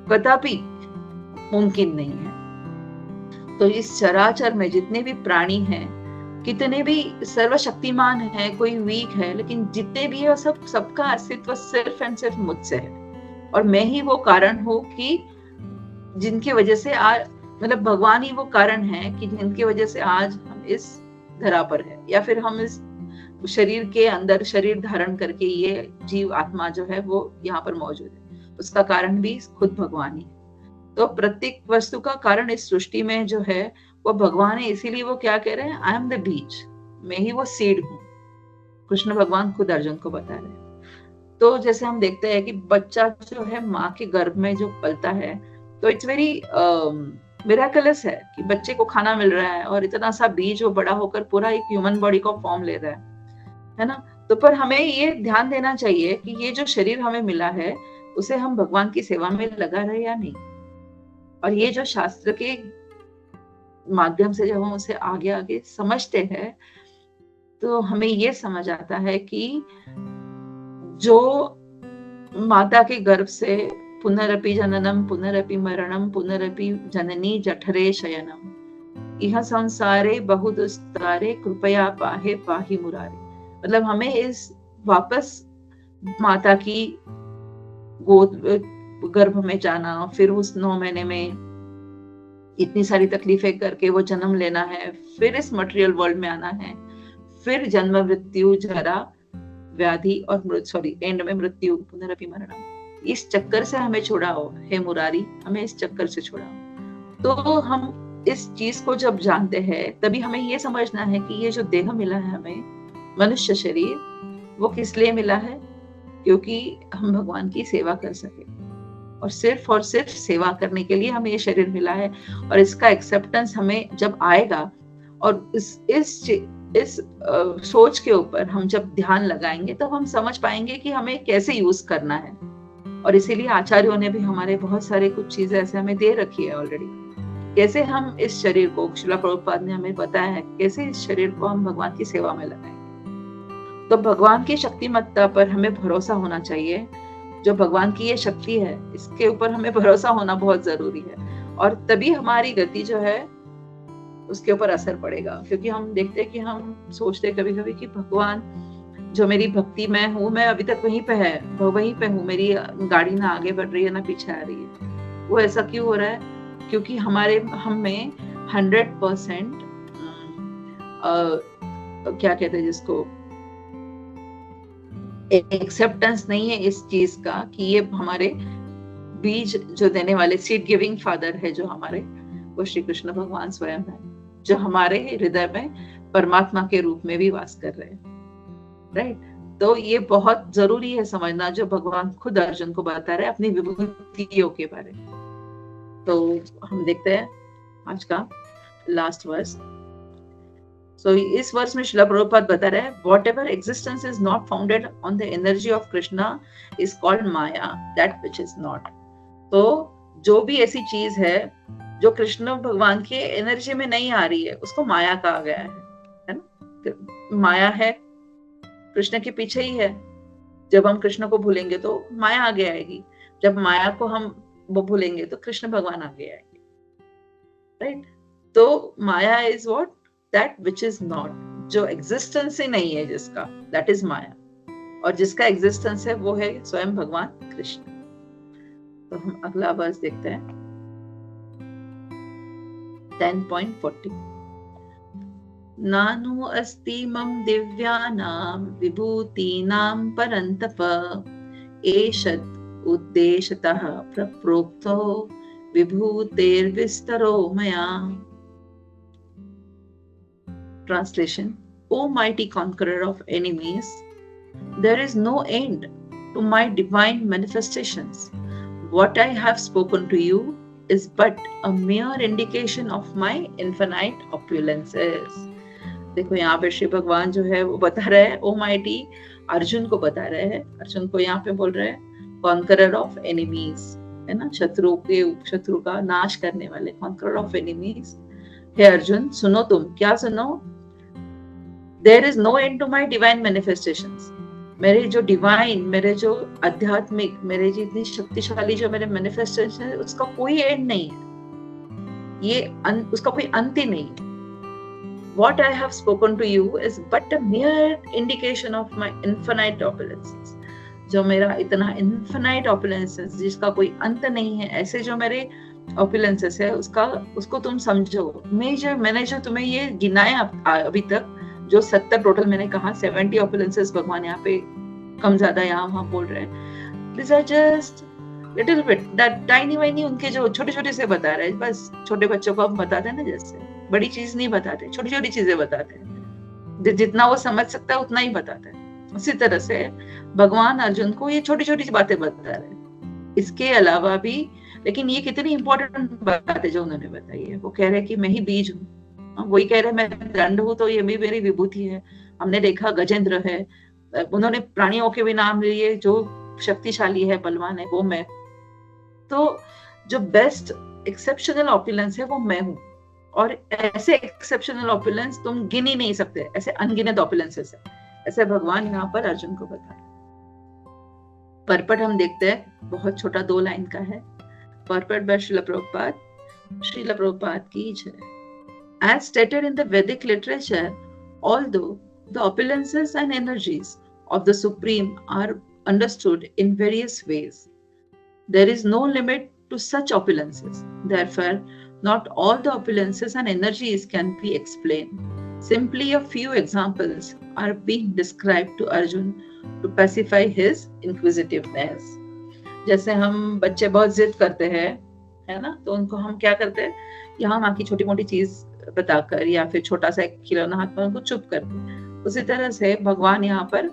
कदापि मुमकिन नहीं है। तो इस चराचर में जितने भी प्राणी हैं, कितने भी सर्वशक्तिमान है, कोई वीक है, लेकिन जितने भी है सबका अस्तित्व सिर्फ एंड सिर्फ मुझसे है। और मैं ही वो कारण हूँ कि जिनकी वजह से आज, मतलब भगवान ही वो कारण है कि जिनकी वजह से आज हम इस धरा पर है, या फिर हम इस शरीर के अंदर शरीर धारण करके ये जीव आत्मा जो है वो यहाँ पर मौजूद है। उसका कारण भी खुद भगवान ही है। तो प्रत्येक वस्तु का कारण इस सृष्टि में जो है वो भगवान है। इसीलिए वो क्या कह रहे हैं, आई एम द बीज, मैं ही वो सीड हूँ। कृष्ण भगवान खुद अर्जुन को बता रहे हैं। तो जैसे हम देखते हैं कि बच्चा जो है माँ के गर्भ में जो पलता है, तो इट्स वेरी मिराकलस है कि बच्चे को खाना मिल रहा है और इतना सा बीज वो बड़ा होकर पूरा एक ह्यूमन बॉडी को फॉर्म ले रहा है ना। तो पर हमें ये ध्यान देना चाहिए कि ये जो शरीर हमें मिला है उसे हम भगवान की सेवा में लगा रहे या नहीं। और ये जो शास्त्र के माध्यम से जब हम उसे आगे आगे समझते हैं तो हमें ये समझ आता है कि जो माता के गर्भ से पुनरपि जननम पुनरपि मरणम पुनरपि जननी जठरे शयनम इह संसारे बहुदुस्तारे कृपया पाहे पाहि मुरारे, मतलब हमें इस वापस माता की गोद गर्भ में जाना, फिर उस 9 महीने में इतनी सारी तकलीफें करके वो जन्म लेना है, फिर इस मटेरियल वर्ल्ड में आना है, फिर जन्म मृत्यु जरा व्याधि और एंड में मृत्यु पुनरपि मरणम। इस चक्कर से हमें छुड़ाओ हे मुरारी, हमें इस चक्कर से छुड़ाओ। तो हम इस चीज को जब जानते हैं तभी हमें ये समझना है कि ये जो देह मिला है हमें, मनुष्य शरीर, वो किस लिए मिला है, क्योंकि हम भगवान की सेवा कर सके और सिर्फ सेवा करने के लिए हमें ये शरीर मिला है। और इसका एक्सेप्टेंस हमें जब आएगा और इस सोच के ऊपर हम जब ध्यान लगाएंगे तब हम समझ पाएंगे कि हमें कैसे यूज करना है। और इसीलिए आचार्यों ने भी हमारे बहुत सारे कुछ चीजें ऐसे हमें दे रखी है ऑलरेडी, कैसे हम इस शरीर को, श्रील प्रभुपाद ने हमें बताया है कैसे इस शरीर को हम भगवान की सेवा में लगाएंगे। तो भगवान की शक्तिमत्ता पर हमें भरोसा होना चाहिए। जो भगवान की ये शक्ति है इसके ऊपर हमें भरोसा होना बहुत जरूरी है, और तभी हमारी गति जो है उसके ऊपर असर पड़ेगा। क्योंकि हम देखते हैं कि हम सोचते कभी कभी कि भगवान जो मेरी भक्ति में हूँ, मैं अभी तक वहीं पे हूँ, मेरी गाड़ी ना आगे बढ़ रही है ना पीछे आ रही है। वो ऐसा क्यों हो रहा है? क्योंकि हम में 100% क्या कहते हैं जिसको, एक्सेप्टेंस नहीं है इस चीज का कि ये हमारे बीज जो देने वाले सीड गिविंग फादर है जो हमारे, वो श्री कृष्ण भगवान स्वयं है, जो हमारे हृदय में परमात्मा के रूप में भी वास कर रहे हैं। राइट? तो ये बहुत जरूरी है समझना, जो भगवान खुद अर्जुन को बता रहे हैं अपनी विभूतियों के बारे में। तो हम देखते हैं आज का लास्ट वर्स। So इस वर्ष में श्रील प्रभुपाद बता रहे हैं whatever existence is not founded on the energy of Krishna is called Maya, that which is not. तो जो भी ऐसी चीज है जो कृष्ण भगवान के एनर्जी में नहीं आ रही है उसको माया कहा गया है ना। माया है, कृष्ण के पीछे ही है। जब हम कृष्ण को भूलेंगे तो माया आगे आएगी, जब माया को हम वो भूलेंगे तो कृष्ण भगवान आगे आएंगे, राइट। तो maya is what, that which is not, जो एग्जिस्टेंस ही नहीं है जिसका, दैट इज माया। और जिसका एग्जिस्टेंस है वो है स्वयं भगवान कृष्ण। तो हम अगला वर्स देखते हैं 10.40। नानु अस्ति मम दिव्यानां विभूतीनां परन्तप एषत् उद्देशतः प्रोक्तो विभूतेर्विस्तरो मया। Translation: O mighty conqueror of enemies, there is no end to my divine manifestations. What I have spoken to you is but a mere indication of my infinite opulences. देखो यहाँ पे श्री भगवान जो है वो बता रहे हैं, ओ माइटी अर्जुन को बता रहे हैं। अर्जुन को यहाँ पे बोल रहे हैं कॉन्करर ऑफ एनिमीज, है ना, शत्रु का नाश करने वाले, कॉन्करर ऑफ एनिमीज। हे अर्जुन सुनो, तुम क्या सुनो, there is no end to my divine manifestations. मेरे जो डिवाइन, मेरे जो आध्यात्मिक, मेरे जितनी शक्तिशाली जो मेरे मैनिफेस्टेशन है उसका कोई एंड नहीं है, ये उसका कोई अंत ही नहीं है। What I have spoken to you is but a mere indication of my infinite opulences. जो मेरा इतना infinite opulences जिसका कोई अंत नहीं है, ऐसे जो मेरे opulences है उसको तुम समझो। मैंने जो तुम्हें ये गिनाया अभी तक, जो 70 टोटल मैंने कहा, 70 opulences भगवान यहाँ पे कम ज्यादा यहाँ वहाँ बोल रहे हैं। These are just little bit, that tiny वाइनी उनके जो छोटे छोटे से बता रहे हैं। बस छोटे बच्चों को हम बताते हैं ना, जैसे बड़ी चीज नहीं बताते, छोटी छोटी चीजें बताते हैं, जितना वो समझ सकता है उतना ही बताते हैं। उसी तरह से भगवान अर्जुन को ये छोटी छोटी बातें बता रहे हैं, इसके अलावा भी। लेकिन ये कितनी इंपॉर्टेंट बात है जो उन्होंने बताई है। वो कह रहे हैं कि मैं ही बीज हूँ, वही कह रहे हैं मैं दंड हूँ, तो ये भी मेरी विभूति है। हमने देखा गजेंद्र है, उन्होंने प्राणियों के भी नाम लिए, जो शक्तिशाली है, बलवान है, वो मैं। तो जो बेस्ट एक्सेप्शनल ऑपुलेंस है वो मैं हूँ। और ऐसे एक्सेप्शनल ऑपुलेंस तुम गिन ही नहीं सकते, ऐसे अनगिनत ऑपुलेंसेस है। ऐसे भगवान यहाँ पर अर्जुन को बता रहे। परपट हम देखते हैं, बहुत छोटा 2 लाइन का है। परपट बाय श्रील प्रभुपाद की जय। As stated in the Vedic literature, although the opulences and energies of the Supreme are understood in various ways, there is no limit to such opulences. Therefore, not all the opulences and energies can be explained. Simply a few examples are being described to Arjun to pacify his inquisitiveness. जैसे हम बच्चे बहुत जिद करते हैं, है ना, तो उनको हम क्या करते हैं, यहाँ वहाँ की छोटी मोटी चीज बताकर या फिर छोटा सा एक खिलौना हाथ में उनको चुप करते। उसी तरह से भगवान यहाँ पर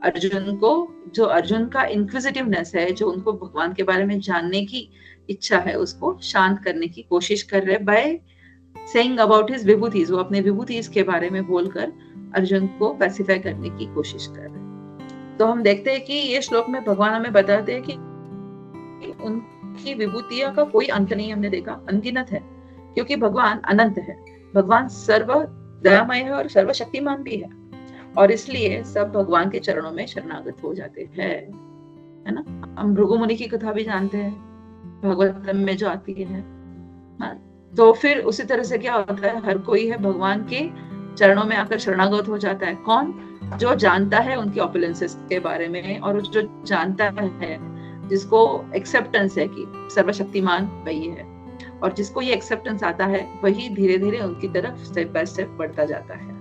अर्जुन को, जो अर्जुन का इंक्विजिटिवनेस है, जो उनको भगवान के बारे में जानने की इच्छा है, उसको शांत करने की कोशिश कर रहे हैं बाय सेइंग अबाउट हिज विभूतिज। वो अपने विभूतिज के बारे में बोलकर अर्जुन को पैसिफाई करने की कोशिश कर रहे हैं। तो हम देखते हैं कि ये श्लोक में भगवान हमें बताते हैं कि उनकी विभूतियों का कोई अंत नहीं, हमने देखा अनगिनत है, क्योंकि भगवान अनंत है। भगवान सर्व दयामय है और सर्वशक्तिमान भी है, और इसलिए सब भगवान के चरणों में शरणागत हो जाते हैं, है ना। हम भृगु मुनि की कथा भी जानते हैं, भागवतम में जो आती है। तो फिर उसी तरह से क्या होता है, हर कोई है भगवान के चरणों में आकर शरणागत हो जाता है। कौन? जो जानता है उनकी ऑपुलेंसेस के बारे में, और जो जानता है, जिसको एक्सेप्टेंस है कि सर्वशक्तिमान वही है, और जिसको ये एक्सेप्टेंस आता है वही धीरे धीरे उनकी तरफ स्टेप बाय स्टेप बढ़ता जाता है।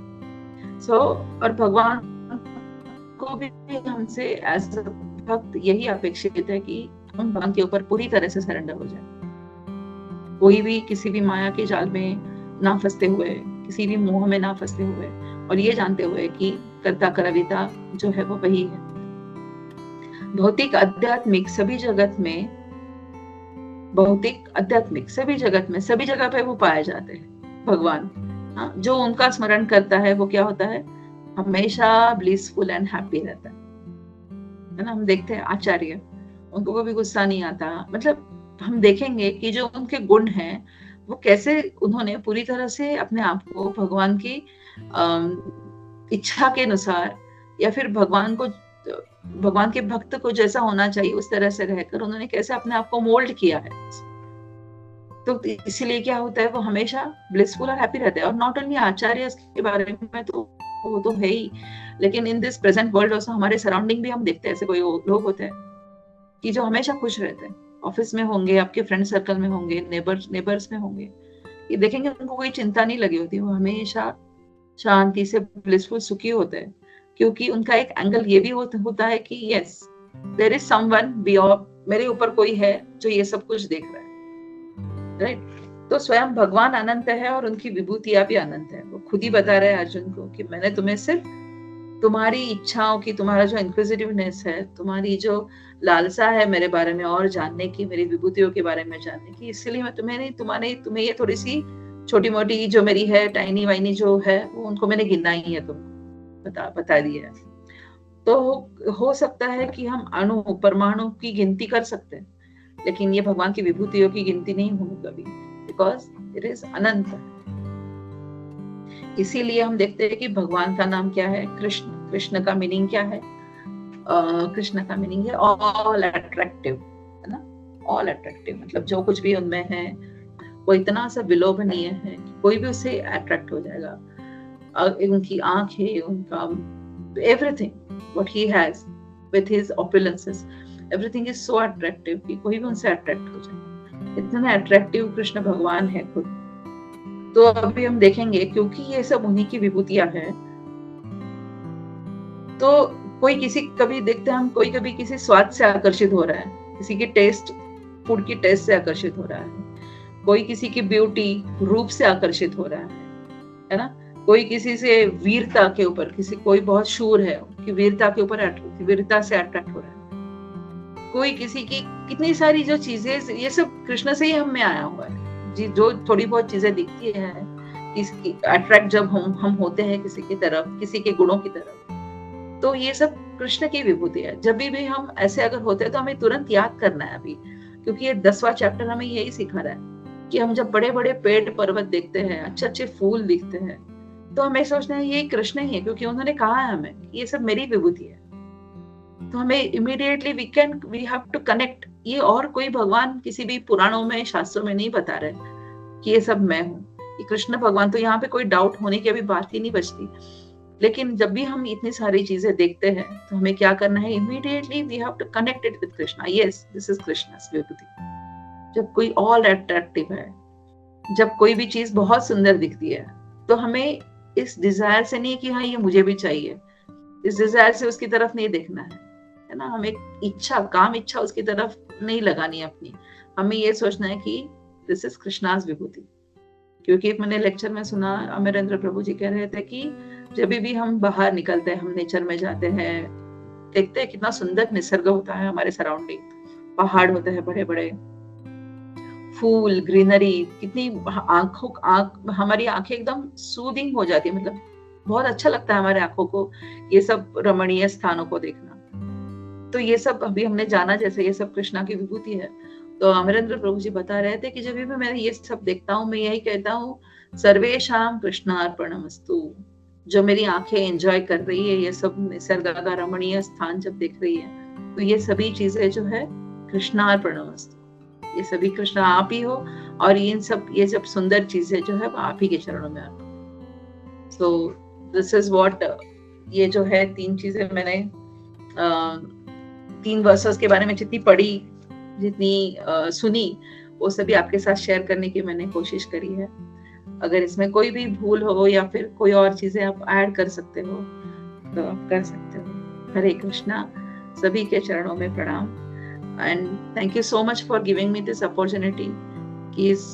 और भगवान को भी हमसे एज भक्त यही अपेक्षित है कि हम भगवान के ऊपर पूरी तरह से सरेंडर हो जाए, कोई भी किसी भी माया के जाल में ना फंसते हुए, किसी भी मोह में ना फंसते हुए, और ये जानते हुए कि कर्ता करविता जो है वो वही है। भौतिक आध्यात्मिक सभी जगत में, भौतिक आध्यात्मिक सभी जगत में, सभी जगह पे वो पाए जाते हैं भगवान, हाँ, जो उनका स्मरण करता है वो क्या होता है, हमेशा ब्लिसफुल एंड हैप्पी रहता है ना। हम देखते हैं आचार्य, उनको कोई भी गुस्सा नहीं आता, मतलब हम देखेंगे कि जो उनके गुण हैं वो कैसे उन्होंने पूरी तरह से अपने आप को भगवान की इच्छा के अनुसार, या फिर भगवान के भक्त को जैसा होना चाहिए उस तरह से रहकर उन्होंने कैसे अपने आप को मोल्ड किया है। तो इसीलिए क्या होता है, वो हमेशा ब्लिसफुल और हैप्पी रहते हैं। और नॉट ओनली आचार्य के बारे में तो वो तो है ही, लेकिन in this present world also हमारे सराउंडिंग भी हम देखते हैं ऐसे कोई लोग होते हैं कि जो हमेशा खुश रहते हैं। ऑफिस में होंगे, आपके फ्रेंड सर्कल में होंगे, नेबर्स में होंगे, ये देखेंगे उनको कोई चिंता नहीं लगी होती, वो हमेशा शांति से ब्लिसफुल सुखी होते हैं, क्योंकि उनका एक एंगल ये भी होता है कि yes there is someone beyond, मेरे ऊपर कोई है जो ये सब कुछ देख रहा है, राइट। तो स्वयं भगवान अनंत है और उनकी विभूतियां भी अनंत है। वो खुद ही बता रहे हैं अर्जुन को कि मैंने तुम्हें सिर्फ तुम्हारी इच्छाओं की, तुम्हारा जो इंक्विजिटिवनेस है, तुम्हारी जो लालसा है मेरे बारे में और जानने की, मेरी विभूतियों के बारे में जानने की, इसलिए मैं तुम्हें नहीं, तुम्हें ये थोड़ी सी छोटी मोटी जो मेरी है, टाइनी वाइनी जो है, वो उनको मैंने गिना ही है, तुमको बता दिया है। तो हो सकता है कि हम अणु परमाणु की गिनती कर सकते हैं, लेकिन ये भगवान की विभूतियों की गिनती नहीं होगी कभी, बिकॉज इट इज अनंत। इसीलिए हम देखते हैं कि भगवान का नाम क्या है, कृष्ण। कृष्ण का मीनिंग क्या है? कृष्ण का मीनिंग है ऑल अट्रैक्टिव, है ना। ऑल अट्रैक्टिव मतलब जो कुछ भी उनमें है वो इतना सा विलोभनीय है कि कोई भी उससे अट्रैक्ट हो जाएगा। उनकी आंखें, उनका everything what he has with his opulences, everything is so attractive कि कोई भी उनसे अट्रैक्ट हो जाए। इतने अट्रैक्टिव कृष्ण भगवान है खुद। तो अभी हम देखेंगे, क्योंकि ये सब उन्हीं की विभूतियां हैं, तो कोई किसी कभी देखते हैं हम, कोई कभी किसी स्वाद से आकर्षित हो रहा है, किसी की टेस्ट, फूड की टेस्ट से आकर्षित हो रहा है, कोई किसी की ब्यूटी, रूप से आकर्षित हो रहा है ना। कोई किसी से वीरता के ऊपर, कोई बहुत शूर है, कि वीरता के ऊपर वीरता से अट्रैक्ट हो रहा है। कोई किसी की, कितनी सारी जो चीजें, ये सब कृष्ण से ही हम में आया हुआ है जी। जो थोड़ी बहुत चीजें दिखती है किसी अट्रैक्ट जब हम होते हैं किसी की तरफ, किसी के गुणों की तरफ, तो ये सब कृष्ण की विभूति है। जब भी हम ऐसे अगर होते हैं तो हमें तुरंत याद करना है अभी, क्योंकि ये 10वां चैप्टर हमें यही सिखा रहा है कि हम जब बड़े बड़े पेड़ पर्वत देखते हैं, अच्छे अच्छे फूल दिखते हैं, तो हमें सोचना है ये कृष्ण ही है, क्योंकि उन्होंने कहा है हमें ये सब मेरी विभूति है। तो हमें immediately we have to connect. ये और कोई भगवान किसी भी पुराणों में, शास्त्रों में नहीं बता रहे कि ये सब मैं हूँ, ये कृष्ण भगवान। तो यहाँ पे कोई डाउट होने की अभी बात ही नहीं बचती। लेकिन जब भी हम इतनी सारी चीजें देखते हैं तो हमें क्या करना है, immediately we have to connect it with Krishna. Yes, this is Krishna's vibhuti. जब कोई ऑल अट्रैक्टिव है, जब कोई भी चीज बहुत सुंदर दिखती है, तो हमें इस डिजायर से नहीं कि हाँ ये मुझे भी चाहिए, इस डिजायर से उसकी तरफ नहीं देखना है ना। हमें इच्छा, काम इच्छा उसकी तरफ नहीं लगानी है अपनी। हमें ये सोचना है कि दिस इज कृष्णास विभूति। क्योंकि एक मैंने लेक्चर में सुना, अमरेंद्र प्रभु जी कह रहे थे कि जब भी हम बाहर निकलते हैं, हम नेचर में जाते हैं, देखते हैं कितना सुंदर निसर्ग होता है हमारे सराउंडिंग, पहाड़ होते हैं बड़े बड़े, फूल, ग्रीनरी, कितनी हमारी आंखें एकदम सूदिंग हो जाती है, मतलब बहुत अच्छा लगता है हमारे आंखों को ये सब रमणीय स्थानों को देखना। तो ये सब अभी हमने जाना, जैसे ये सब कृष्णा की विभूति है। तो अमरेंद्र प्रभु जी बता रहे थे कि जब भी मैं ये सब देखता हूँ, मैं यही कहता हूँ, सर्वेशाम कृष्णार्पणमस्तु। जो मेरी आंखें एंजॉय कर रही है ये सब निसर्ग का रमणीय स्थान जब देख रही है, तो ये सभी चीजें जो है कृष्णार्पणमस्तु, ये सभी कृष्ण आप ही हो, और ये सब सुंदर चीजें जो है आप ही के चरणों में आ। सो दिस इज व्हाट, ये जो है 3 चीजें मैंने 3 वर्सेस के बारे में जितनी पढ़ी, जितनी सुनी, वो सभी आपके साथ शेयर करने की मैंने कोशिश करी है। अगर इसमें कोई भी भूल हो या फिर कोई और चीजें आप ऐड कर सकते हो तो आप कर सकते हो। हरे कृष्णा, सभी के चरणों में प्रणाम, and thank you so much for giving me this opportunity कि इस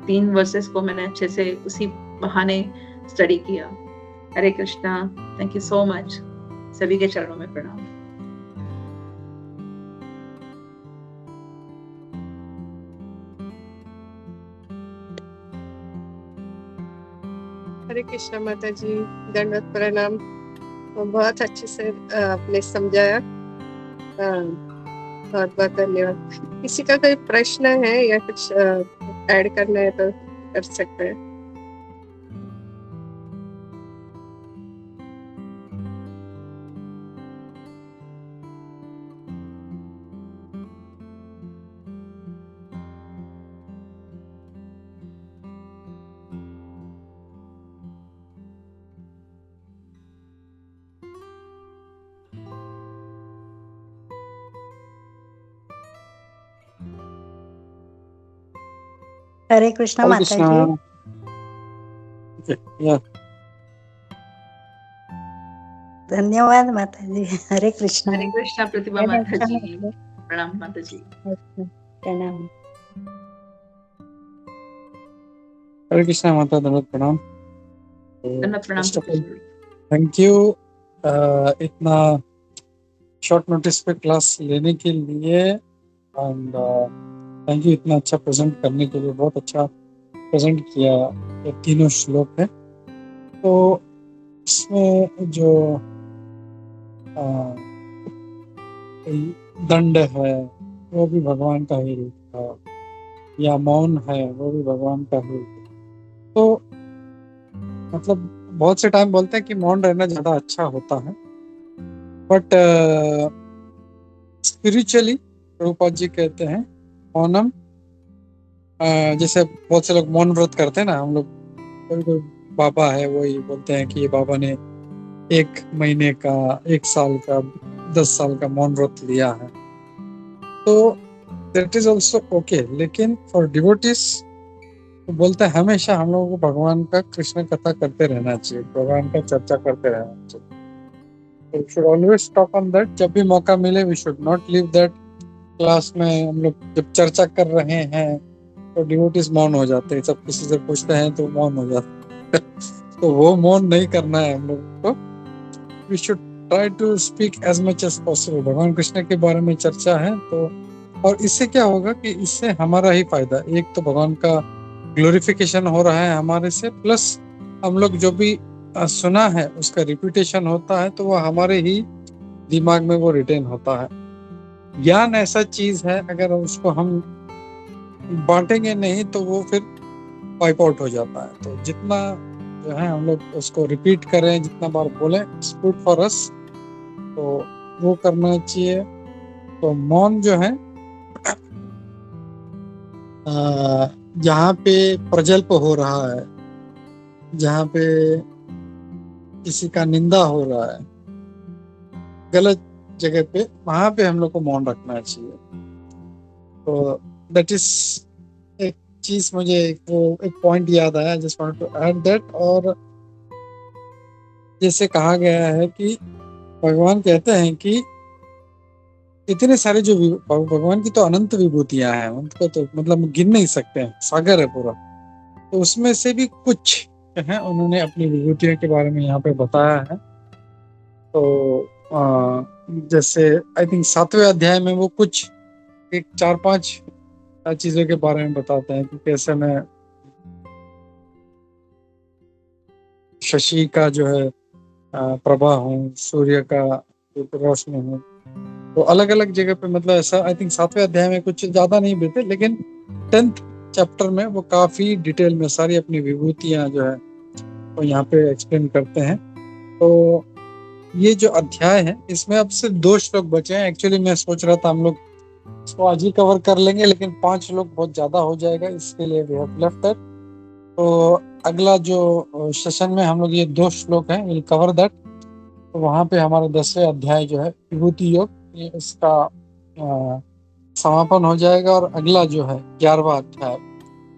3 वर्सेस को मैंने अच्छे से उसी बहाने स्टडी किया। Hare Krishna, thank you so much, सभी के चरणों में प्रणाम। हरे कृष्णा माता जी, दंडवत प्रणाम। बहुत अच्छे से आपने समझाया। बहुत बहुत धन्यवाद। किसी का कोई प्रश्न है या कुछ ऐड करना है तो कर सकते हैं। हरे कृष्णा हरे माता कृष्णा। जी। Okay, yeah. धन्यवाद माता जी। हरे कृष्णा। हरे कृष्णा प्रतिभा मैंने माता अच्छा जी, लगा। प्रणाम माता जी। अच्छा, प्रणाम। हरे कृष्णा माता, दंडवत प्रणाम। दंडवत प्रणाम फर्स्ट ऑफ ऑल पिताजी। थैंक यू इतना शॉर्ट नोटिस पे क्लास लेने के लिए, एंड थैंक यू इतना अच्छा प्रेजेंट करने के लिए। बहुत अच्छा प्रेजेंट किया। ये तीनों श्लोक है, तो इसमें जो दंड है वो भी भगवान का ही रूप है, या मौन है वो भी भगवान का ही। तो मतलब बहुत से टाइम बोलते हैं कि मौन रहना ज्यादा अच्छा होता है, बट स्पिरिचुअली प्रभुपाद जी कहते हैं मौनम, जैसे बहुत से लोग मौन व्रत करते हैं ना, हम लोग कोई कोई बाबा है वही बोलते हैं कि ये बाबा ने 1 महीने का, 1 साल का, 10 साल का मौन व्रत लिया है, तो दैट इज ऑल्सो ओके। लेकिन फॉर डिवोटीज तो बोलते हैं हमेशा हम लोगों को भगवान का कृष्ण कथा करते रहना चाहिए, भगवान का चर्चा करते रहना चाहिए। We should always talk on that. जब भी मौका मिले we should not leave that। Class में हम लोग जब चर्चा कर रहे हैं तो डिवोटीज मौन हो जाते हैं, सब किसी से पूछते हैं तो मौन हो जाते हैं। तो वो मौन नहीं करना है हम लोग को। We should try to speak as much as possible। भगवान कृष्ण के बारे में चर्चा है तो, और इससे क्या होगा कि इससे हमारा ही फायदा। एक तो भगवान का ग्लोरिफिकेशन हो रहा है हमारे से, प्लस हम लोग जो भी सुना है उसका रिपीटेशन होता है, तो वो हमारे ही दिमाग में वो रिटेन होता है। ज्ञान ऐसा चीज है, अगर उसको हम बांटेंगे नहीं तो वो फिर वाइप आउट हो जाता है। तो जितना जो है हम लोग उसको रिपीट करें, जितना बार बोलें, इट्स गुड फॉर अस, तो वो करना चाहिए। तो मौन जो है जहाँ पे प्रजल्प हो रहा है, जहाँ पे किसी का निंदा हो रहा है गलत जगह पे, वहां पे हम लोग को मौन रखना चाहिए। तो दैट इज एक चीज, मुझे एक पॉइंट याद आया, just want to add that. और जैसे कहा गया है कि भगवान कहते हैं कि इतने सारे जो भगवान की तो अनंत विभूतियां हैं, उनको तो मतलब गिन नहीं सकते हैं, सागर है पूरा। तो उसमें से भी कुछ है उन्होंने अपनी विभूतियों के बारे में यहाँ पे बताया है। तो जैसे आई थिंक 7वें अध्याय में वो कुछ एक 4-5 चीजों के बारे में बताते हैं कि कैसे मैं शशि का जो है प्रभा हूँ, सूर्य का रोशनी हूँ। तो अलग अलग जगह पे, मतलब ऐसा आई थिंक 7वें अध्याय में कुछ ज्यादा नहीं देते, लेकिन 10th चैप्टर में वो काफी डिटेल में सारी अपनी विभूतियां जो है वो यहाँ पे एक्सप्लेन करते हैं। तो ये जो अध्याय है इसमें अब सिर्फ 2 श्लोक बचे हैं। एक्चुअली मैं सोच रहा था हम लोग इसको आज ही कवर कर लेंगे, लेकिन 5 श्लोक बहुत ज्यादा हो जाएगा, इसके लिए वी हैव लेफ्ट दैट। तो अगला जो सेशन में हम लोग ये 2 श्लोक हैं, विल कवर दैट। तो वहां पे हमारा 10वें अध्याय जो है विभूति योग, ये इसका समापन हो जाएगा, और अगला जो है 11वां अध्याय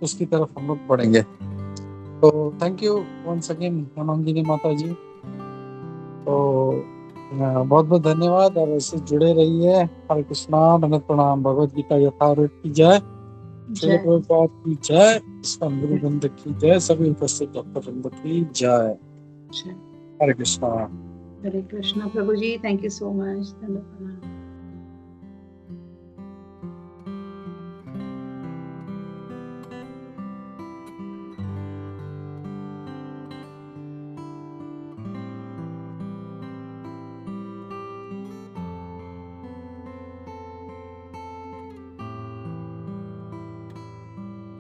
उसकी तरफ हम लोग बढ़ेंगे। तो thank you once again Hemangini माता जी। तो बहुत बहुत धन्यवाद, और ऐसे जुड़े रहिए। हरे कृष्णा, दंडवत प्रणाम। भगवद गीता यथारूप की जय, श्रील प्रभुपाद की जय, इसका गुरु वृंद की जय, सभी उपस्थित भक्त वृंद की जय। हरे कृष्णा। हरे कृष्णा प्रभु जी, थैंक यू सो मच। धन्यवाद।